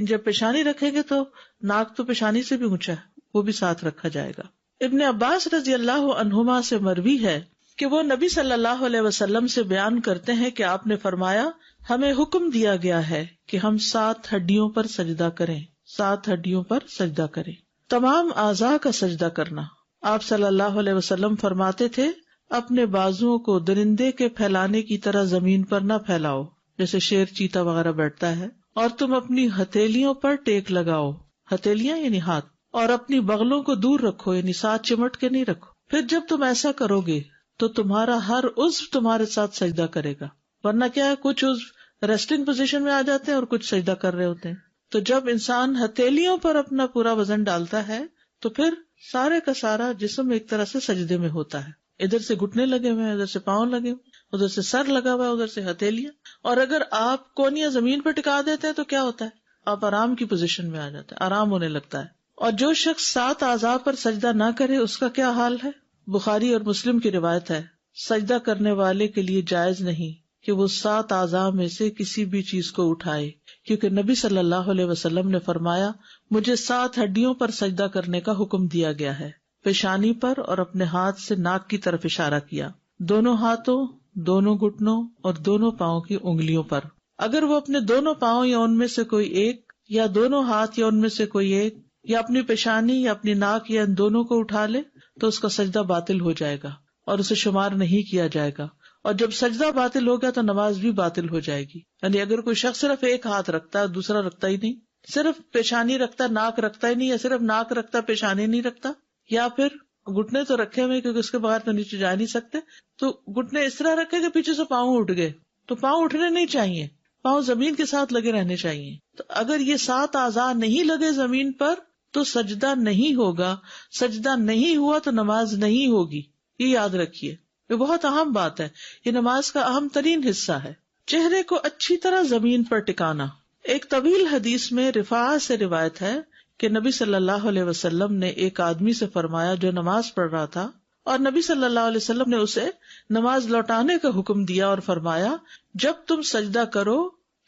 جب پیشانی رکھیں گے تو ناک تو پیشانی سے بھی اونچا ہے، وہ بھی ساتھ رکھا جائے گا. ابن عباس رضی اللہ عنہما سے مروی ہے کہ وہ نبی صلی اللہ علیہ وسلم سے بیان کرتے ہیں کہ آپ نے فرمایا ہمیں حکم دیا گیا ہے کہ ہم 7 ہڈیوں پر سجدہ کریں، 7 ہڈیوں پر سجدہ کریں. تمام اعضاء کا سجدہ کرنا. آپ صلی اللہ علیہ وسلم فرماتے تھے اپنے بازوؤں کو درندے کے پھیلانے کی طرح زمین پر نہ پھیلاؤ جیسے شیر چیتا وغیرہ بیٹھتا ہے، اور تم اپنی ہتھیلیوں پر ٹیک لگاؤ، ہتھیلیاں یعنی ہاتھ، اور اپنی بغلوں کو دور رکھو یعنی ساتھ چمٹ کے نہیں رکھو. پھر جب تم ایسا کرو گے تو تمہارا ہر عضو تمہارے ساتھ سجدہ کرے گا، ورنہ کیا ہے کچھ عضو ریسٹنگ پوزیشن میں آ جاتے ہیں اور کچھ سجدہ کر رہے ہوتے ہیں. تو جب انسان ہتھیلیوں پر اپنا پورا وزن ڈالتا ہے تو پھر سارے کا سارا جسم ایک طرح سے سجدے میں ہوتا ہے. ادھر سے گھٹنے لگے ہوئے ہیں، ادھر سے پاؤں لگے ہوئے، ادھر سے سر لگا ہوا ہے، ادھر سے ہتھیلیاں. اور اگر آپ کونیاں زمین پہ ٹکا دیتے ہیں تو کیا ہوتا ہے؟ آپ آرام کی پوزیشن میں آ جاتے ہیں، آرام ہونے لگتا ہے. اور جو شخص 7 اعضاء پر سجدہ نہ کرے اس کا کیا حال ہے؟ بخاری اور مسلم کی روایت ہے، سجدہ کرنے والے کے لیے جائز نہیں کہ وہ 7 اعضاء میں سے کسی بھی چیز کو اٹھائے، کیونکہ نبی صلی اللہ علیہ وسلم نے فرمایا مجھے 7 ہڈیوں پر سجدہ کرنے کا حکم دیا گیا ہے، پیشانی پر اور اپنے ہاتھ سے ناک کی طرف اشارہ کیا، دونوں ہاتھوں، دونوں گھٹنوں اور دونوں پاؤں کی انگلیوں پر. اگر وہ اپنے دونوں پاؤں یا ان میں سے کوئی ایک، یا دونوں ہاتھ یا ان میں سے کوئی ایک، یا اپنی پیشانی یا اپنی ناک یا ان دونوں کو اٹھا لے تو اس کا سجدہ باطل ہو جائے گا اور اسے شمار نہیں کیا جائے گا. اور جب سجدہ باطل ہو گیا تو نماز بھی باطل ہو جائے گی. یعنی اگر کوئی شخص صرف ایک ہاتھ رکھتا ہے دوسرا رکھتا ہی نہیں، صرف پیشانی رکھتا ناک رکھتا ہی نہیں، یا صرف ناک رکھتا پیشانی نہیں رکھتا، یا پھر گھٹنے تو رکھے ہوئے کیونکہ اس کے بغیر تو نیچے جا نہیں سکتے، تو گھٹنے اس طرح رکھے کہ پیچھے سے پاؤں اٹھ گئے، تو پاؤں اٹھنے نہیں چاہیے، پاؤں زمین کے ساتھ لگے رہنے چاہیے. تو اگر یہ 7 اعضاء نہیں لگے زمین پر تو سجدہ نہیں ہوگا، سجدہ نہیں ہوا تو نماز نہیں ہوگی. یہ یاد رکھیے، یہ بہت اہم بات ہے، یہ نماز کا اہم ترین حصہ ہے. چہرے کو اچھی طرح زمین پر ٹکانا. ایک طویل حدیث میں رفاعہ سے روایت ہے کہ نبی صلی اللہ علیہ وسلم نے ایک آدمی سے فرمایا جو نماز پڑھ رہا تھا، اور نبی صلی اللہ علیہ وسلم نے اسے نماز لوٹانے کا حکم دیا اور فرمایا جب تم سجدہ کرو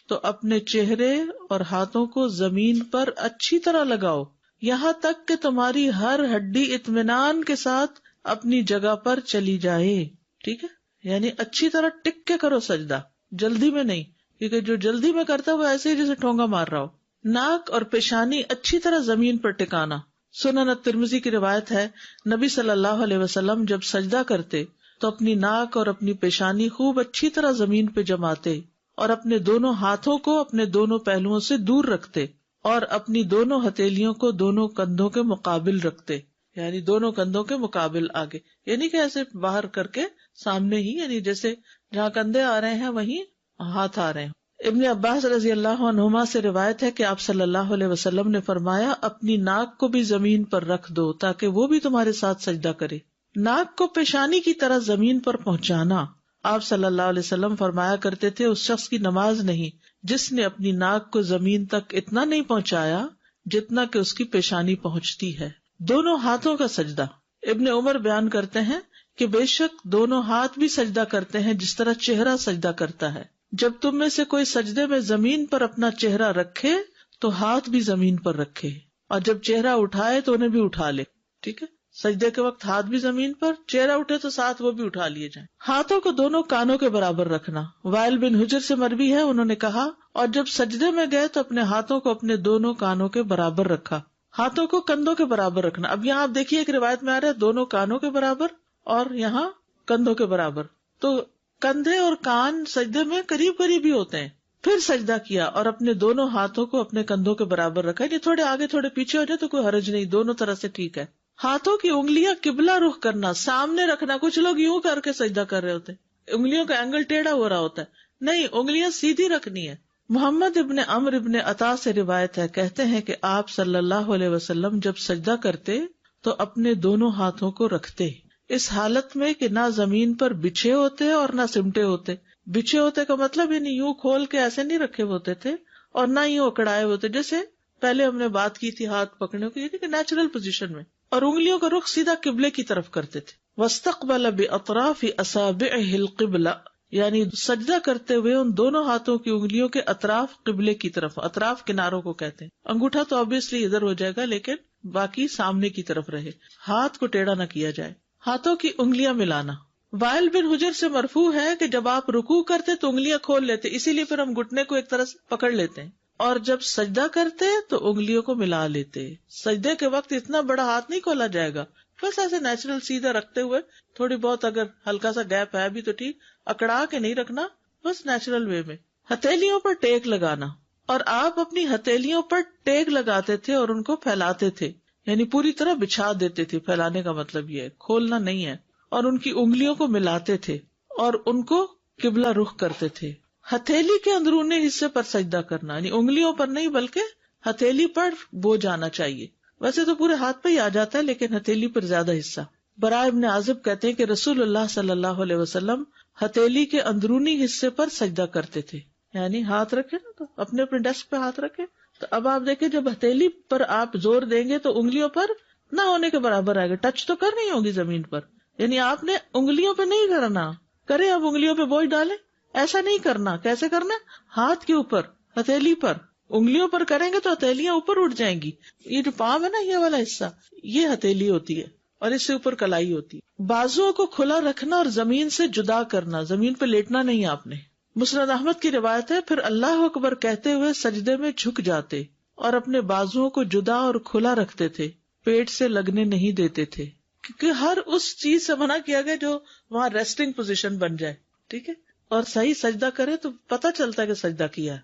تو اپنے چہرے اور ہاتھوں کو زمین پر اچھی طرح لگاؤ، یہاں تک کہ تمہاری ہر ہڈی اطمینان کے ساتھ اپنی جگہ پر چلی جائے. ٹھیک ہے، یعنی اچھی طرح ٹک کے کرو سجدہ، جلدی میں نہیں، کیونکہ جو جلدی میں کرتا ہے وہ ایسے ہی جیسے ٹھونگا مار رہا ہو. ناک اور پیشانی اچھی طرح زمین پر ٹکانا. سنن الترمذی کی روایت ہے نبی صلی اللہ علیہ وسلم جب سجدہ کرتے تو اپنی ناک اور اپنی پیشانی خوب اچھی طرح زمین پہ جماتے اور اپنے دونوں ہاتھوں کو اپنے دونوں پہلوؤں سے دور رکھتے اور اپنی دونوں ہتھیلیوں کو دونوں کندھوں کے مقابل رکھتے، یعنی دونوں کندھوں کے مقابل آگے، یعنی کہ ایسے باہر کر کے سامنے ہی، یعنی جیسے جہاں کندھے آ رہے ہیں وہیں ہاتھ آ رہے ہیں. ابن عباس رضی اللہ عنہما سے روایت ہے کہ آپ صلی اللہ علیہ وسلم نے فرمایا اپنی ناک کو بھی زمین پر رکھ دو تاکہ وہ بھی تمہارے ساتھ سجدہ کرے. ناک کو پیشانی کی طرح زمین پر پہنچانا. آپ صلی اللہ علیہ وسلم فرمایا کرتے تھے اس شخص کی نماز نہیں جس نے اپنی ناک کو زمین تک اتنا نہیں پہنچایا جتنا کہ اس کی پیشانی پہنچتی ہے. دونوں ہاتھوں کا سجدہ. ابن عمر بیان کرتے ہیں کہ بے شک دونوں ہاتھ بھی سجدہ کرتے ہیں جس طرح چہرہ سجدہ کرتا ہے. جب تم میں سے کوئی سجدے میں زمین پر اپنا چہرہ رکھے تو ہاتھ بھی زمین پر رکھے، اور جب چہرہ اٹھائے تو انہیں بھی اٹھا لے. ٹھیک ہے، سجدے کے وقت ہاتھ بھی زمین پر، چہرہ اٹھے تو ساتھ وہ بھی اٹھا لیے جائیں. ہاتھوں کو دونوں کانوں کے برابر رکھنا. وائل بن حجر سے مروی ہے، انہوں نے کہا اور جب سجدے میں گئے تو اپنے ہاتھوں کو اپنے دونوں کانوں کے برابر رکھا. ہاتھوں کو کندھوں کے برابر رکھنا. اب یہاں آپ دیکھیے ایک روایت میں آ رہا ہے دونوں کانوں کے برابر اور یہاں کندھوں کے برابر، تو کندھے اور کان سجدے میں قریب قریب ہی ہوتے ہیں. پھر سجدہ کیا اور اپنے دونوں ہاتھوں کو اپنے کندھوں کے برابر رکھا. یہ تھوڑے آگے تھوڑے پیچھے ہو جائے تو کوئی حرج نہیں، دونوں طرح سے ٹھیک ہے. ہاتھوں کی انگلیاں قبلہ رخ کرنا، سامنے رکھنا. کچھ لوگ یوں کر کے سجدہ کر رہے ہوتے، انگلیوں کا اینگل ٹیڑھا ہو رہا ہوتا ہے. نہیں، انگلیاں سیدھی رکھنی ہے. محمد ابن عمرو ابن عطا سے روایت ہے، کہتے ہیں کہ آپ صلی اللہ علیہ وسلم جب سجدہ کرتے تو اپنے دونوں ہاتھوں کو رکھتے اس حالت میں کہ نہ زمین پر بچھے ہوتے اور نہ سمٹے ہوتے. بچھے ہوتے کا مطلب یعنی یوں کھول کے ایسے نہیں رکھے ہوتے تھے اور نہ یوں اکڑائے ہوتے، جیسے پہلے ہم نے بات کی تھی ہاتھ پکڑنے کی، یعنی کہ نیچرل پوزیشن میں. اور انگلیوں کا رخ سیدھا قبلے کی طرف کرتے تھے. واستقبل باطراف اصابعہ القبلہ، یعنی سجدہ کرتے ہوئے ان دونوں ہاتھوں کی انگلیوں کے اطراف قبلے کی طرف. اطراف کناروں کو کہتے ہیں. انگوٹھا تو obviously ادھر ہو جائے گا لیکن باقی سامنے کی طرف رہے، ہاتھ کو ٹیڑھا نہ کیا جائے. ہاتھوں کی انگلیاں ملانا. وائل بن حجر سے مرفوع ہے کہ جب آپ رکوع کرتے تو انگلیاں کھول لیتے، اسی لیے پھر ہم گھٹنے کو ایک طرح سے پکڑ لیتے ہیں، اور جب سجدہ کرتے تو انگلیوں کو ملا لیتے. سجدے کے وقت اتنا بڑا ہاتھ نہیں کھولا جائے گا، بس ایسے نیچرل سیدھا رکھتے ہوئے، تھوڑی بہت اگر ہلکا سا گیپ ہے بھی تو ٹھیک، اکڑا کے نہیں رکھنا، بس نیچرل وے میں. ہتھیلیوں پر ٹیک لگانا. اور آپ اپنی ہتھیلیوں پر ٹیک لگاتے تھے اور ان کو پھیلاتے تھے یعنی پوری طرح بچھا دیتے تھے. پھیلانے کا مطلب یہ ہے کھولنا نہیں ہے. اور ان کی انگلیوں کو ملاتے تھے اور ان کو قبلہ رخ کرتے تھے. ہتھیلی کے اندرونی حصے پر سجدہ کرنا، یعنی انگلیوں پر نہیں بلکہ ہتھیلی پر بو جانا چاہیے. ویسے تو پورے ہاتھ پہ ہی آ جاتا ہے لیکن ہتھیلی پر زیادہ حصہ. براء ابن عازب کہتے ہیں کہ رسول اللہ صلی اللہ علیہ وسلم ہتھیلی کے اندرونی حصے پر سجدہ کرتے تھے. یعنی ہاتھ رکھے نا تو اپنے اپنے ڈیسک پہ ہاتھ رکھے. تو اب آپ دیکھیں جب ہتھیلی پر آپ زور دیں گے تو انگلیوں پر نہ ہونے کے برابر آئے گا. ٹچ تو کرنی ہوگی زمین پر، یعنی آپ نے انگلیوں پہ نہیں کرنا. کرے اب انگلیوں پہ بوجھ ڈالے، ایسا نہیں کرنا. کیسے کرنا؟ ہاتھ کے اوپر ہتھیلی پر. انگلیوں پر کریں گے تو ہتھیلیاں اوپر اٹھ جائیں گی. یہ جو پام ہے نا یہ والا حصہ یہ ہتھیلی ہوتی ہے اور اس سے اوپر کلائی ہوتی ہے. بازوؤں کو کھلا رکھنا اور زمین سے جدا کرنا، زمین پہ لیٹنا نہیں آپ نے. مسند احمد کی روایت ہے پھر اللہ اکبر کہتے ہوئے سجدے میں جھک جاتے اور اپنے بازوؤں کو جدا اور کھلا رکھتے تھے، پیٹ سے لگنے نہیں دیتے تھے، کیونکہ ہر اس چیز سے منع کیا گیا جو وہاں ریسٹنگ پوزیشن بن جائے. ٹھیک ہے، اور صحیح سجدہ کرے تو پتہ چلتا ہے کہ سجدہ کیا ہے.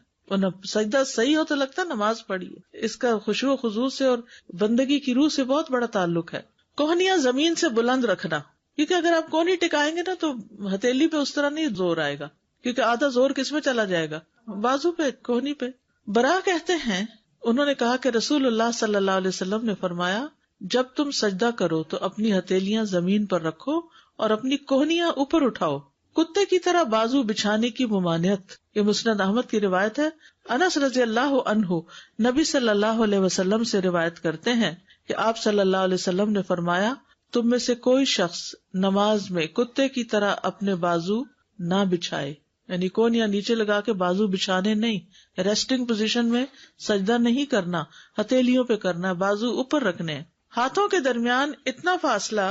سجدہ صحیح ہو تو لگتا ہے نماز پڑھی ہے. اس کا خشوع و خضوع سے اور بندگی کی روح سے بہت بڑا تعلق ہے. کوہنیاں زمین سے بلند رکھنا، کیونکہ اگر آپ کونی ٹکائیں گے نا تو ہتھیلی پہ اس طرح نہیں زور آئے گا، کیونکہ آدھا زور کس میں چلا جائے گا؟ بازو پہ، کوہنی پہ. برا کہتے ہیں انہوں نے کہا کہ رسول اللہ صلی اللہ علیہ وسلم نے فرمایا جب تم سجدہ کرو تو اپنی ہتھیلیاں زمین پر رکھو اور اپنی کوہنیاں اوپر اٹھاؤ. کتے کی طرح بازو بچھانے کی ممانعت، یہ مسند احمد کی روایت ہے. انس رضی اللہ عنہ نبی صلی اللہ علیہ وسلم سے روایت کرتے ہیں کہ آپ صلی اللہ علیہ وسلم نے فرمایا تم میں سے کوئی شخص نماز میں کتے کی طرح اپنے بازو نہ بچھائے. یعنی کونیاں نیچے لگا کے بازو بچھانے نہیں، ریسٹنگ پوزیشن میں سجدہ نہیں کرنا، ہتھیلیوں پہ کرنا، بازو اوپر رکھنے. ہاتھوں کے درمیان اتنا فاصلہ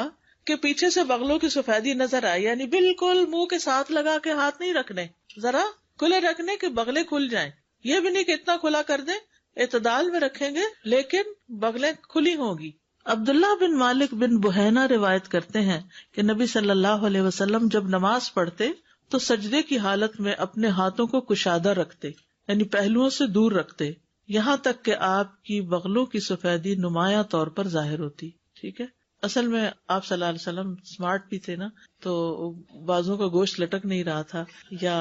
کہ پیچھے سے بغلوں کی سفیدی نظر آئے، یعنی بالکل منہ کے ساتھ لگا کے ہاتھ نہیں رکھنے، ذرا کھلے رکھنے کہ بغلیں کھل جائیں. یہ بھی نہیں کہ اتنا کھلا کر دیں، اعتدال میں رکھیں گے لیکن بغلیں کھلی ہوں گی. عبداللہ بن مالک بن بحینا روایت کرتے ہیں کہ نبی صلی اللہ علیہ وسلم جب نماز پڑھتے تو سجدے کی حالت میں اپنے ہاتھوں کو کشادہ رکھتے، یعنی پہلوؤں سے دور رکھتے، یہاں تک کہ آپ کی بغلوں کی سفیدی نمایاں طور پر ظاہر ہوتی. ٹھیک ہے، اصل میں آپ صلی اللہ علیہ وسلم اسمارٹ بھی تھے نا، تو بازوں کا گوشت لٹک نہیں رہا تھا، یا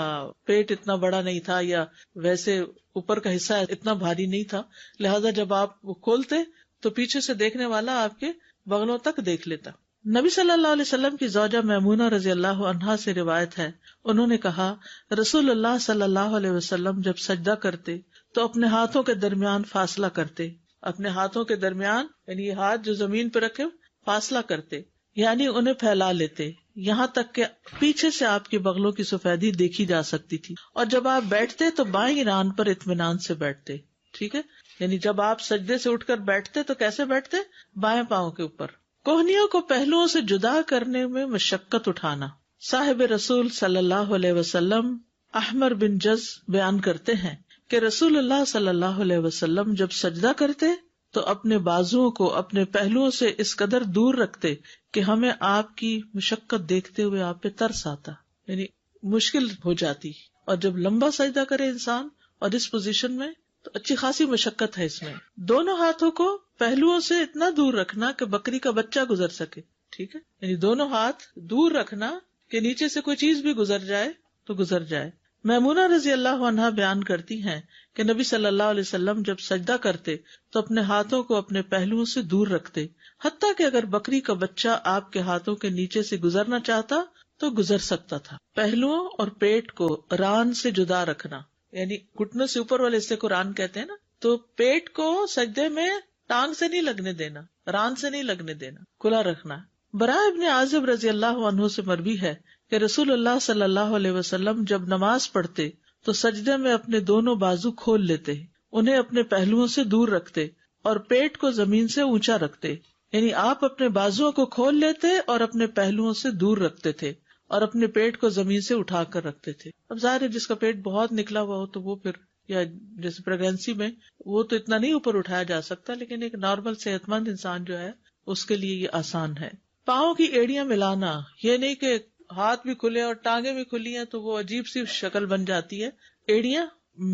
پیٹ اتنا بڑا نہیں تھا، یا ویسے اوپر کا حصہ اتنا بھاری نہیں تھا، لہذا جب آپ کھولتے تو پیچھے سے دیکھنے والا آپ کے بغلوں تک دیکھ لیتا. نبی صلی اللہ علیہ وسلم کی زوجہ میمونہ رضی اللہ عنہا سے روایت ہے انہوں نے کہا رسول اللہ صلی اللہ علیہ وسلم جب سجدہ کرتے تو اپنے ہاتھوں کے درمیان فاصلہ کرتے. اپنے ہاتھوں کے درمیان یعنی ہاتھ جو زمین پہ رکھے فاصلہ کرتے، یعنی انہیں پھیلا لیتے یہاں تک کہ پیچھے سے آپ کی بغلوں کی سفیدی دیکھی جا سکتی تھی. اور جب آپ بیٹھتے تو بائیں ران پر اطمینان سے بیٹھتے. ٹھیک ہے، یعنی جب آپ سجدے سے اٹھ کر بیٹھتے تو کیسے بیٹھتے؟ بائیں پاؤں کے اوپر. کوہنیوں کو پہلوؤں سے جدا کرنے میں مشقت اٹھانا. صاحب رسول صلی اللہ علیہ وسلم احمر بن جز بیان کرتے ہیں کہ رسول اللہ صلی اللہ علیہ وسلم جب سجدہ کرتے تو اپنے بازوؤں کو اپنے پہلوؤں سے اس قدر دور رکھتے کہ ہمیں آپ کی مشقت دیکھتے ہوئے آپ پہ ترس آتا، یعنی مشکل ہو جاتی. اور جب لمبا سجدہ کرے انسان اور اس پوزیشن میں تو اچھی خاصی مشقت ہے اس میں. دونوں ہاتھوں کو پہلوؤں سے اتنا دور رکھنا کہ بکری کا بچہ گزر سکے. ٹھیک ہے، یعنی دونوں ہاتھ دور رکھنا کہ نیچے سے کوئی چیز بھی گزر جائے تو گزر جائے. میمونہ رضی اللہ عنہا بیان کرتی ہیں کہ نبی صلی اللہ علیہ وسلم جب سجدہ کرتے تو اپنے ہاتھوں کو اپنے پہلوؤں سے دور رکھتے، حتیٰ کہ اگر بکری کا بچہ آپ کے ہاتھوں کے نیچے سے گزرنا چاہتا تو گزر سکتا تھا. پہلوؤں اور پیٹ کو ران سے جدا رکھنا، یعنی گھٹنوں سے اوپر والے حصے کو ران کہتے ہیں نا، تو پیٹ کو سجدے میں ٹانگ سے نہیں لگنے دینا، ران سے نہیں لگنے دینا، کھلا رکھنا. براء ابن عازب رضی اللہ عنہ سے مروی ہے کہ رسول اللہ صلی اللہ علیہ وسلم جب نماز پڑھتے تو سجدے میں اپنے دونوں بازو کھول لیتے، انہیں اپنے پہلوؤں سے دور رکھتے اور پیٹ کو زمین سے اونچا رکھتے. یعنی آپ اپنے بازوؤں کو کھول لیتے اور اپنے پہلوؤں سے دور رکھتے تھے اور اپنے پیٹ کو زمین سے اٹھا کر رکھتے تھے. اب ظاہر ہے جس کا پیٹ بہت نکلا ہوا ہو تو وہ پھر، یا جیسے پریگنینسی میں وہ تو اتنا نہیں اوپر اٹھایا جا سکتا، لیکن ایک نارمل صحت مند انسان جو ہے اس کے لیے یہ آسان ہے. پاؤں کی ایڑیاں ملانا، یہ نہیں کہ ہاتھ بھی کھلے اور ٹانگیں بھی کھلی ہیں تو وہ عجیب سی شکل بن جاتی ہے. ایڑیاں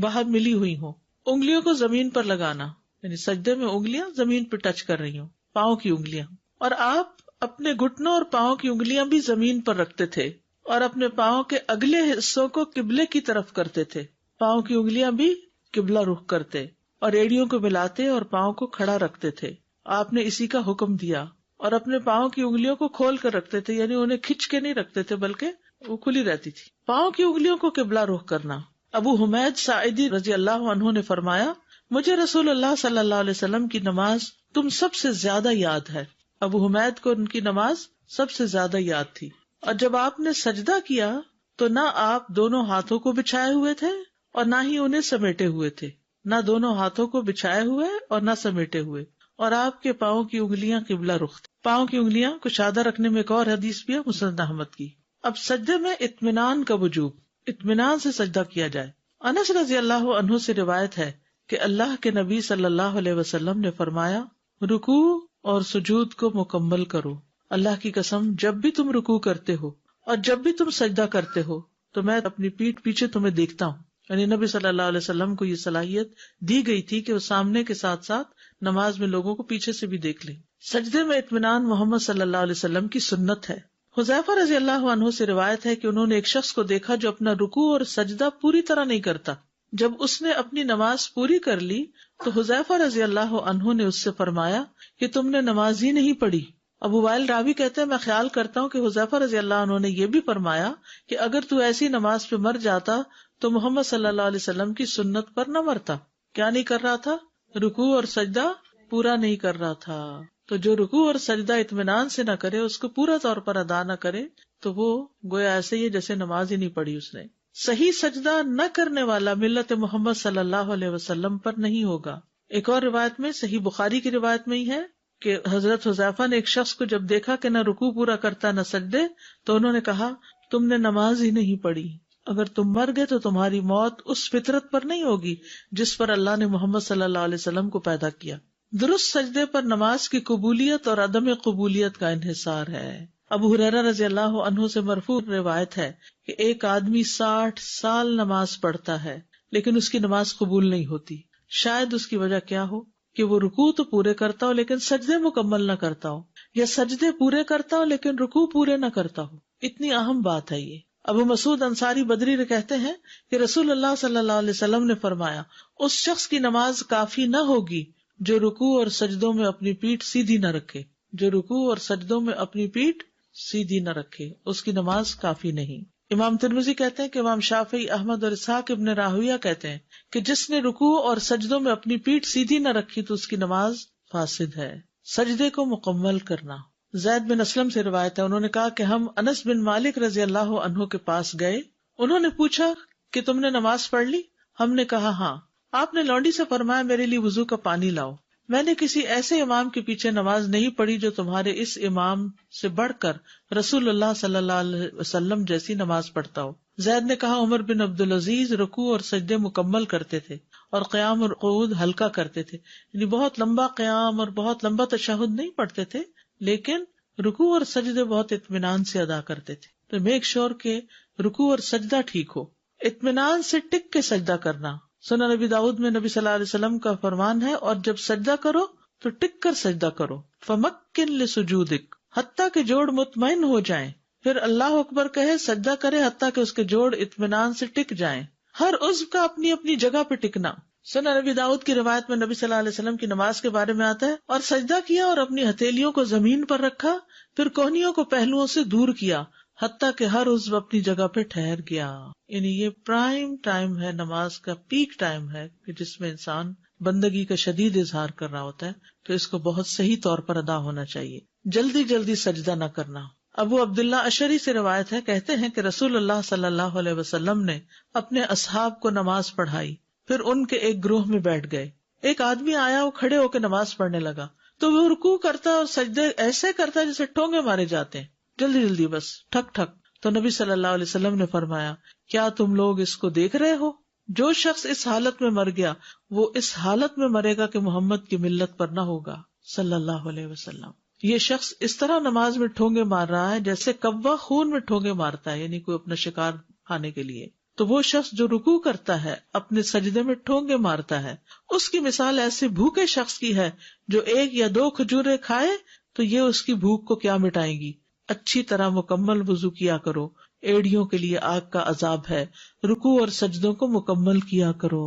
باہر ملی ہوئی ہوں. انگلیوں کو زمین پر لگانا، یعنی سجدے میں انگلیاں زمین پہ ٹچ کر رہی ہوں. پاؤں کی انگلیاں، اور آپ اپنے گھٹنوں اور پاؤں کی انگلیاں بھی زمین پر رکھتے تھے اور اپنے پاؤں کے اگلے حصوں کو قبلے کی طرف کرتے تھے. پاؤں کی انگلیاں بھی قبلہ رخ کرتے اور ایڑیوں کو ملاتے اور پاؤں کو کھڑا رکھتے تھے. آپ نے اسی کا حکم دیا اور اپنے پاؤں کی انگلیوں کو کھول کر رکھتے تھے، یعنی انہیں کھچ کے نہیں رکھتے تھے بلکہ وہ کھلی رہتی تھی. پاؤں کی انگلیوں کو قبلہ رخ کرنا. ابو حمید ساعدی رضی اللہ عنہ نے فرمایا، مجھے رسول اللہ صلی اللہ علیہ وسلم کی نماز تم سب سے زیادہ یاد ہے. ابو حمید کو ان کی نماز سب سے زیادہ یاد تھی. اور جب آپ نے سجدہ کیا تو نہ آپ دونوں ہاتھوں کو بچھائے ہوئے تھے اور نہ ہی انہیں سمیٹے ہوئے تھے، نہ دونوں ہاتھوں کو بچھائے ہوئے اور نہ سمیٹے ہوئے، اور آپ کے پاؤں کی انگلیاں قبلہ رخ تھیں. پاؤں کی انگلیاں کشادہ رکھنے میں ایک اور حدیث بھی ہے مسند احمد کی. اب سجدے میں اطمینان کا وجوب، اطمینان سے سجدہ کیا جائے. انس رضی اللہ عنہ سے روایت ہے کہ اللہ کے نبی صلی اللہ علیہ وسلم نے فرمایا، رکوع اور سجود کو مکمل کرو. اللہ کی قسم، جب بھی تم رکوع کرتے ہو اور جب بھی تم سجدہ کرتے ہو تو میں اپنی پیٹھ پیچھے تمہیں دیکھتا ہوں. یعنی نبی صلی اللہ علیہ وسلم کو یہ صلاحیت دی گئی تھی کہ وہ سامنے کے ساتھ ساتھ نماز میں لوگوں کو پیچھے سے بھی دیکھ لیں. سجدے میں اطمینان محمد صلی اللہ علیہ وسلم کی سنت ہے. حذیفہ رضی اللہ عنہ سے روایت ہے کہ انہوں نے ایک شخص کو دیکھا جو اپنا رکوع اور سجدہ پوری طرح نہیں کرتا. جب اس نے اپنی نماز پوری کر لی تو حذیفہ رضی اللہ عنہ نے اس سے فرمایا کہ تم نے نماز ہی نہیں پڑھی. ابو وائل راوی کہتے ہیں، میں خیال کرتا ہوں کہ حذیفہ رضی اللہ عنہ نے یہ بھی فرمایا کہ اگر تو ایسی نماز پہ مر جاتا تو محمد صلی اللہ علیہ وسلم کی سنت پر نہ مرتا. کیا نہیں کر رہا تھا؟ رکوع اور سجدہ پورا نہیں کر رہا تھا. تو جو رکوع اور سجدہ اطمینان سے نہ کرے، اس کو پورا طور پر ادا نہ کرے، تو وہ گویا ایسے ہی جیسے نماز ہی نہیں پڑھی اس نے. صحیح سجدہ نہ کرنے والا ملت محمد صلی اللہ علیہ وسلم پر نہیں ہوگا. ایک اور روایت میں، صحیح بخاری کی روایت میں ہی ہے کہ حضرت حذیفہ نے ایک شخص کو جب دیکھا کہ نہ رکوع پورا کرتا نہ سجدے، تو انہوں نے کہا، تم نے نماز ہی نہیں پڑھی. اگر تم مر گئے تو تمہاری موت اس فطرت پر نہیں ہوگی جس پر اللہ نے محمد صلی اللہ علیہ وسلم کو پیدا کیا. درست سجدے پر نماز کی قبولیت اور عدم قبولیت کا انحصار ہے. ابو ہریرہ رضی اللہ عنہ سے مرفوع روایت ہے کہ ایک آدمی 60 سال نماز پڑھتا ہے لیکن اس کی نماز قبول نہیں ہوتی. شاید اس کی وجہ کیا ہو کہ وہ رکوع تو پورے کرتا ہو لیکن سجدے مکمل نہ کرتا ہو، یا سجدے پورے کرتا ہو لیکن رکوع پورے نہ کرتا ہو. اتنی اہم بات ہے یہ. ابو مسعود انصاری بدری کہتے ہیں کہ رسول اللہ صلی اللہ علیہ وسلم نے فرمایا، اس شخص کی نماز کافی نہ ہوگی جو رکوع اور سجدوں میں اپنی پیٹھ سیدھی نہ رکھے. جو رکوع اور سجدوں میں اپنی پیٹھ سیدھی نہ رکھے، اس کی نماز کافی نہیں. امام ترمذی کہتے ہیں کہ امام شافعی، احمد اور اسحاق ابن راہویہ کہتے ہیں کہ جس نے رکوع اور سجدوں میں اپنی پیٹھ سیدھی نہ رکھی تو اس کی نماز فاسد ہے. سجدے کو مکمل کرنا. زید بن اسلم سے روایت ہے، انہوں نے کہا کہ ہم انس بن مالک رضی اللہ عنہ کے پاس گئے. انہوں نے پوچھا کہ تم نے نماز پڑھ لی؟ ہم نے کہا ہاں. آپ نے لونڈی سے فرمایا، میرے لیے وضو کا پانی لاؤ. میں نے کسی ایسے امام کے پیچھے نماز نہیں پڑھی جو تمہارے اس امام سے بڑھ کر رسول اللہ صلی اللہ علیہ وسلم جیسی نماز پڑھتا ہو. زید نے کہا، عمر بن عبدالعزیز رکوع اور سجدے مکمل کرتے تھے اور قیام اور قعود ہلکا کرتے تھے. یعنی بہت لمبا قیام اور بہت لمبا تشہد نہیں پڑھتے تھے، لیکن رکوع اور سجدے بہت اطمینان سے ادا کرتے تھے. تو میک شور کہ رکوع اور سجدہ ٹھیک ہو. اطمینان سے ٹک کے سجدہ کرنا. سنن نبی داؤد میں نبی صلی اللہ علیہ وسلم کا فرمان ہے، اور جب سجدہ کرو تو ٹک کر سجدہ کرو. فمکن لسجودک، حتیٰ کہ جوڑ مطمئن ہو جائیں. پھر اللہ اکبر کہے، سجدہ کرے حتیٰ کہ اس کے جوڑ اطمینان سے ٹک جائیں. ہر عضو کا اپنی اپنی جگہ پہ ٹکنا. سنن نبی داؤد کی روایت میں نبی صلی اللہ علیہ وسلم کی نماز کے بارے میں آتا ہے، اور سجدہ کیا اور اپنی ہتھیلیوں کو زمین پر رکھا، پھر کوہنیوں کو پہلوؤں سے دور کیا حتیٰ کہ ہر عضو اپنی جگہ پہ ٹھہر گیا. یعنی یہ پرائم ٹائم ہے، نماز کا پیک ٹائم ہے کہ جس میں انسان بندگی کا شدید اظہار کر رہا ہوتا ہے، تو اس کو بہت صحیح طور پر ادا ہونا چاہیے. جلدی جلدی سجدہ نہ کرنا. ابو عبداللہ اشعری سے روایت ہے، کہتے ہیں کہ رسول اللہ صلی اللہ علیہ وسلم نے اپنے اصحاب کو نماز پڑھائی، پھر ان کے ایک گروہ میں بیٹھ گئے. ایک آدمی آیا، وہ کھڑے ہو کے نماز پڑھنے لگا تو وہ رکوع کرتا اور سجدے ایسے کرتا جیسے ٹھونگے مارے جاتے ہیں، جلدی جلدی بس ٹھک ٹھک. تو نبی صلی اللہ علیہ وسلم نے فرمایا، کیا تم لوگ اس کو دیکھ رہے ہو؟ جو شخص اس حالت میں مر گیا وہ اس حالت میں مرے گا کہ محمد کی ملت پر نہ ہوگا صلی اللہ علیہ وسلم. یہ شخص اس طرح نماز میں ٹھونگے مار رہا ہے جیسے کوا خون میں ٹھونگے مارتا ہے، یعنی کوئی اپنا شکار کھانے کے لیے. تو وہ شخص جو رکوع کرتا ہے اپنے سجدے میں ٹھونگے مارتا ہے، اس کی مثال ایسے بھوکے شخص کی ہے جو 1 یا 2 کھجوریں کھائے تو یہ اس کی بھوک کو کیا مٹائیں گی۔ اچھی طرح مکمل وضو کیا کرو، ایڑیوں کے لیے آگ کا عذاب ہے، رکوع اور سجدوں کو مکمل کیا کرو۔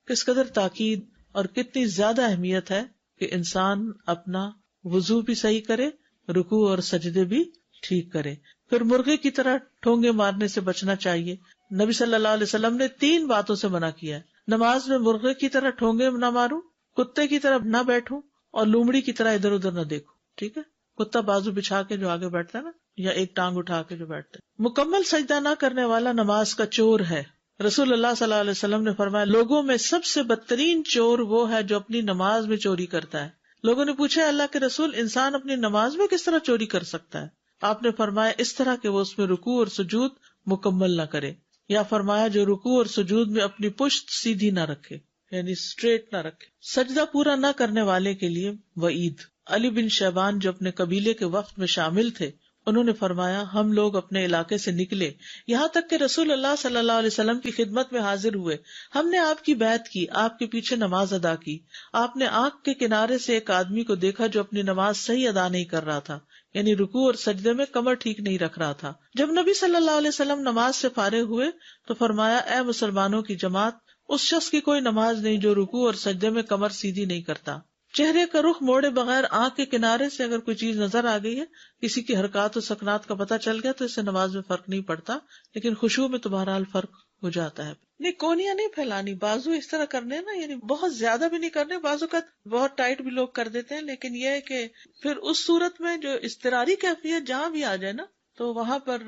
کس قدر تاکید اور کتنی زیادہ اہمیت ہے کہ انسان اپنا وضو بھی صحیح کرے، رکوع اور سجدے بھی ٹھیک کرے۔ پھر مرغے کی طرح ٹھونگے مارنے سے بچنا چاہیے۔ نبی صلی اللہ علیہ وسلم نے 3 باتوں سے منع کیا ہے، نماز میں مرغے کی طرح ٹھونگے نہ ماروں، کتے کی طرح نہ بیٹھوں، اور لومڑی کی طرح ادھر ادھر نہ دیکھوں۔ ٹھیک ہے، کتا بازو بچھا کے جو آگے بیٹھتا ہے نا، یا ایک ٹانگ اٹھا کے جو بیٹھتا ہے۔ مکمل سجدہ نہ کرنے والا نماز کا چور ہے۔ رسول اللہ صلی اللہ علیہ وسلم نے فرمایا، لوگوں میں سب سے بدترین چور وہ ہے جو اپنی نماز میں چوری کرتا ہے۔ لوگوں نے پوچھا، اللہ کے رسول، انسان اپنی نماز میں کس طرح چوری کر سکتا ہے؟ آپ نے فرمایا، اس طرح کہ وہ اس میں رکوع اور سجود مکمل نہ کرے، یا فرمایا جو رکوع اور سجود میں اپنی پشت سیدھی نہ رکھے، یعنی اسٹریٹ نہ رکھے۔ سجدہ پورا نہ کرنے والے کے لیے وعید۔ علی بن شیبان جو اپنے قبیلے کے وفد میں شامل تھے، انہوں نے فرمایا، ہم لوگ اپنے علاقے سے نکلے یہاں تک کہ رسول اللہ صلی اللہ علیہ وسلم کی خدمت میں حاضر ہوئے۔ ہم نے آپ کی بیعت کی، آپ کے پیچھے نماز ادا کی۔ آپ نے آنکھ کے کنارے سے ایک آدمی کو دیکھا جو اپنی نماز صحیح ادا نہیں کر رہا تھا، یعنی رکوع اور سجدے میں کمر ٹھیک نہیں رکھ رہا تھا۔ جب نبی صلی اللہ علیہ وسلم نماز سے فارغ ہوئے تو فرمایا، اے مسلمانوں کی جماعت، اس شخص کی کوئی نماز نہیں جو رکوع اور سجدے میں کمر سیدھی نہیں کرتا۔ چہرے کا رخ موڑے بغیر آنکھ کے کنارے سے اگر کوئی چیز نظر آ گئی ہے، کسی کی حرکات و سکنات کا پتہ چل گیا، تو اس سے نماز میں فرق نہیں پڑتا، لیکن خشوع میں تو بہرحال فرق ہو جاتا ہے۔ نہیں، کونیاں نہیں پھیلانی، بازو اس طرح کرنے نا، یعنی بہت زیادہ بھی نہیں کرنے، بازو کا بہت ٹائٹ بھی لوگ کر دیتے ہیں، لیکن یہ ہے کہ پھر اس صورت میں جو اضطراری کیفیت جہاں بھی آ جائے نا، تو وہاں پر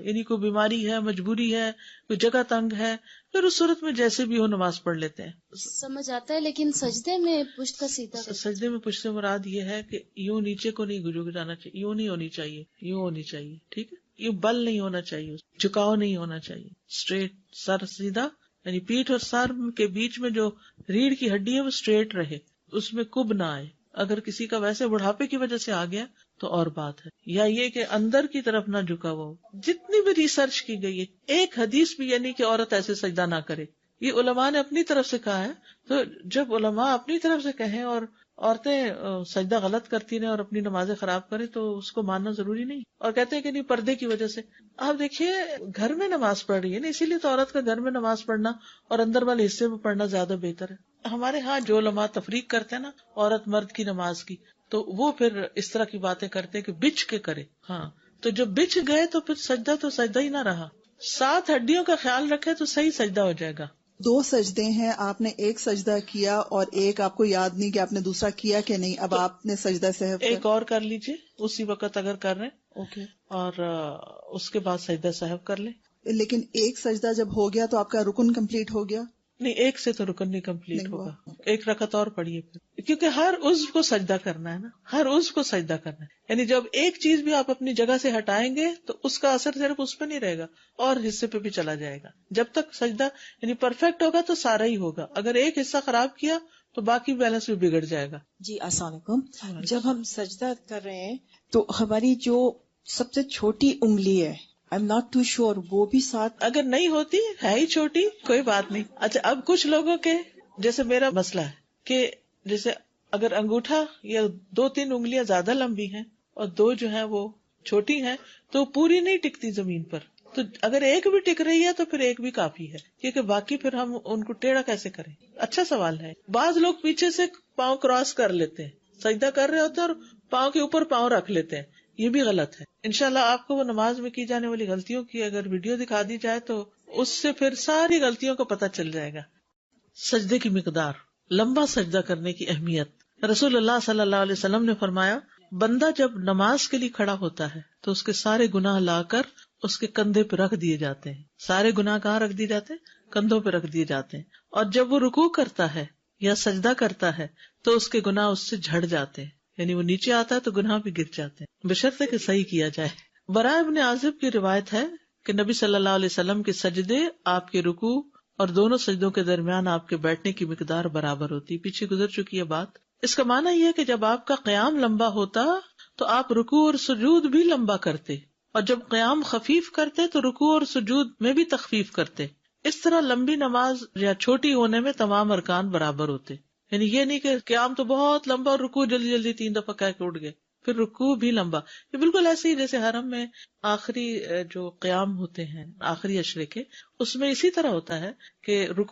یعنی کوئی بیماری ہے، مجبوری ہے، کوئی جگہ تنگ ہے، پھر اس صورت میں جیسے بھی ہو نماز پڑھ لیتے ہیں۔ سمجھ آتا ہے، لیکن سجدے میں پشت کا سیدھا سجدے میں پشت سے مراد یہ ہے کہ یوں نیچے کو نہیں گجو جانا چاہیے، یوں نہیں ہونی چاہیے، یوں ہونی چاہیے، ٹھیک ہے، یوں بل نہیں ہونا چاہیے، جھکاؤ نہیں ہونا چاہیے، اسٹریٹ سر سیدھا، یعنی پیٹھ اور سر کے بیچ میں جو ریڑھ کی ہڈی ہے وہ اسٹریٹ رہے، اس میں کب نہ آئے۔ اگر کسی کا ویسے بڑھاپے کی وجہ سے آ گیا تو اور بات ہے، یا یہ کہ اندر کی طرف نہ جھکا ہوا ہو۔ جتنی بھی ریسرچ کی گئی ہے، ایک حدیث بھی یعنی کہ عورت ایسے سجدہ نہ کرے، یہ علماء نے اپنی طرف سے کہا ہے۔ تو جب علماء اپنی طرف سے کہیں اور عورتیں سجدہ غلط کرتی رہیں اور اپنی نمازیں خراب کریں تو اس کو ماننا ضروری نہیں، اور کہتے ہیں کہ نہیں پردے کی وجہ سے۔ آپ دیکھیے، گھر میں نماز پڑھ رہی ہے نا، اسی لیے تو عورت کا گھر میں نماز پڑھنا اور اندر والے حصے میں پڑھنا زیادہ بہتر ہے۔ ہمارے ہاں جو علماء تفریق کرتے ہیں نا عورت مرد کی نماز کی، تو وہ پھر اس طرح کی باتیں کرتے ہیں کہ بچ کے کرے۔ ہاں، تو جب بچ گئے تو پھر سجدہ تو سجدہ ہی نہ رہا۔ 7 ہڈیوں کا خیال رکھے تو صحیح سجدہ ہو جائے گا۔ 2 سجدے ہیں، آپ نے ایک سجدہ کیا اور ایک آپ کو یاد نہیں کہ آپ نے دوسرا کیا کہ نہیں، اب آپ نے سجدہ سہو ایک اور کر لیجئے اسی وقت اگر کر رہے ہیں، اوکے، اور اس کے بعد سجدہ سہو کر لیں۔ لیکن ایک سجدہ جب ہو گیا تو آپ کا رکن کمپلیٹ ہو گیا؟ نہیں، ایک سے تو رکن نہیں کمپلیٹ ہوگا، ایک رکعت اور پڑھیے پھر، کیونکہ ہر عضو کو سجدہ کرنا ہے نا، ہر عضو کو سجدہ کرنا ہے، یعنی جب ایک چیز بھی آپ اپنی جگہ سے ہٹائیں گے تو اس کا اثر صرف اس پہ نہیں رہے گا اور حصے پہ بھی چلا جائے گا۔ جب تک سجدہ یعنی پرفیکٹ ہوگا تو سارا ہی ہوگا، اگر ایک حصہ خراب کیا تو باقی بیلنس بھی بگڑ جائے گا۔ جی السلام علیکم۔ جب ہم سجدہ کر رہے ہیں تو ہماری جو سب سے چھوٹی انگلی ہے، I'm not too sure، وہ بھی ساتھ اگر نہیں ہوتی ہے ہی چھوٹی، کوئی بات نہیں۔ اچھا، اب کچھ لوگوں کے جیسے میرا مسئلہ ہے کہ جیسے اگر انگوٹھا یا 2-3 انگلیاں زیادہ لمبی ہیں اور 2 جو ہیں وہ چھوٹی ہیں تو پوری نہیں ٹکتی زمین پر، تو اگر ایک بھی ٹک رہی ہے تو پھر ایک بھی کافی ہے، کیونکہ باقی پھر ہم ان کو ٹیڑھا کیسے کریں۔ اچھا سوال ہے۔ بعض لوگ پیچھے سے پاؤں کراس کر لیتے ہیں، سجدہ کر رہے ہوتے ہیں اور پاؤں کے اوپر پاؤں رکھ لیتے ہیں، یہ بھی غلط ہے۔ انشاءاللہ آپ کو وہ نماز میں کی جانے والی غلطیوں کی اگر ویڈیو دکھا دی جائے تو اس سے پھر ساری غلطیوں کا پتہ چل جائے گا۔ سجدے کی مقدار، لمبا سجدہ کرنے کی اہمیت۔ رسول اللہ صلی اللہ علیہ وسلم نے فرمایا، بندہ جب نماز کے لیے کھڑا ہوتا ہے تو اس کے سارے گناہ لا کر اس کے کندھے پہ رکھ دیے جاتے ہیں۔ سارے گناہ کہاں رکھ دیے جاتے ہیں؟ کندھوں پہ رکھ دیے جاتے ہیں۔ اور جب وہ رکوع کرتا ہے یا سجدہ کرتا ہے تو اس کے گناہ اس سے جھڑ جاتے ہیں، یعنی وہ نیچے آتا ہے تو گناہ بھی گر جاتے ہیں، بشرطے کہ صحیح کیا جائے۔ براء ابن عازب کی روایت ہے کہ نبی صلی اللہ علیہ وسلم کے سجدے آپ کے رکوع اور دونوں سجدوں کے درمیان آپ کے بیٹھنے کی مقدار برابر ہوتی۔ پیچھے گزر چکی ہے بات۔ اس کا معنی یہ ہے کہ جب آپ کا قیام لمبا ہوتا تو آپ رکوع اور سجود بھی لمبا کرتے، اور جب قیام خفیف کرتے تو رکوع اور سجود میں بھی تخفیف کرتے، اس طرح لمبی نماز یا چھوٹی ہونے میں تمام ارکان برابر ہوتے، یعنی یہ نہیں کہ قیام تو بہت لمبا اور رکوع جلدی جلدی 3 دفعہ کہہ کے اٹھ گئے، پھر رکوع بھی لمبا. یہ بالکل ایسے ہی جیسے حرم میں آخری جو قیام ہوتے ہیں آخری اشرے کے، اس میں اسی طرح ہوتا ہے کہ رکوع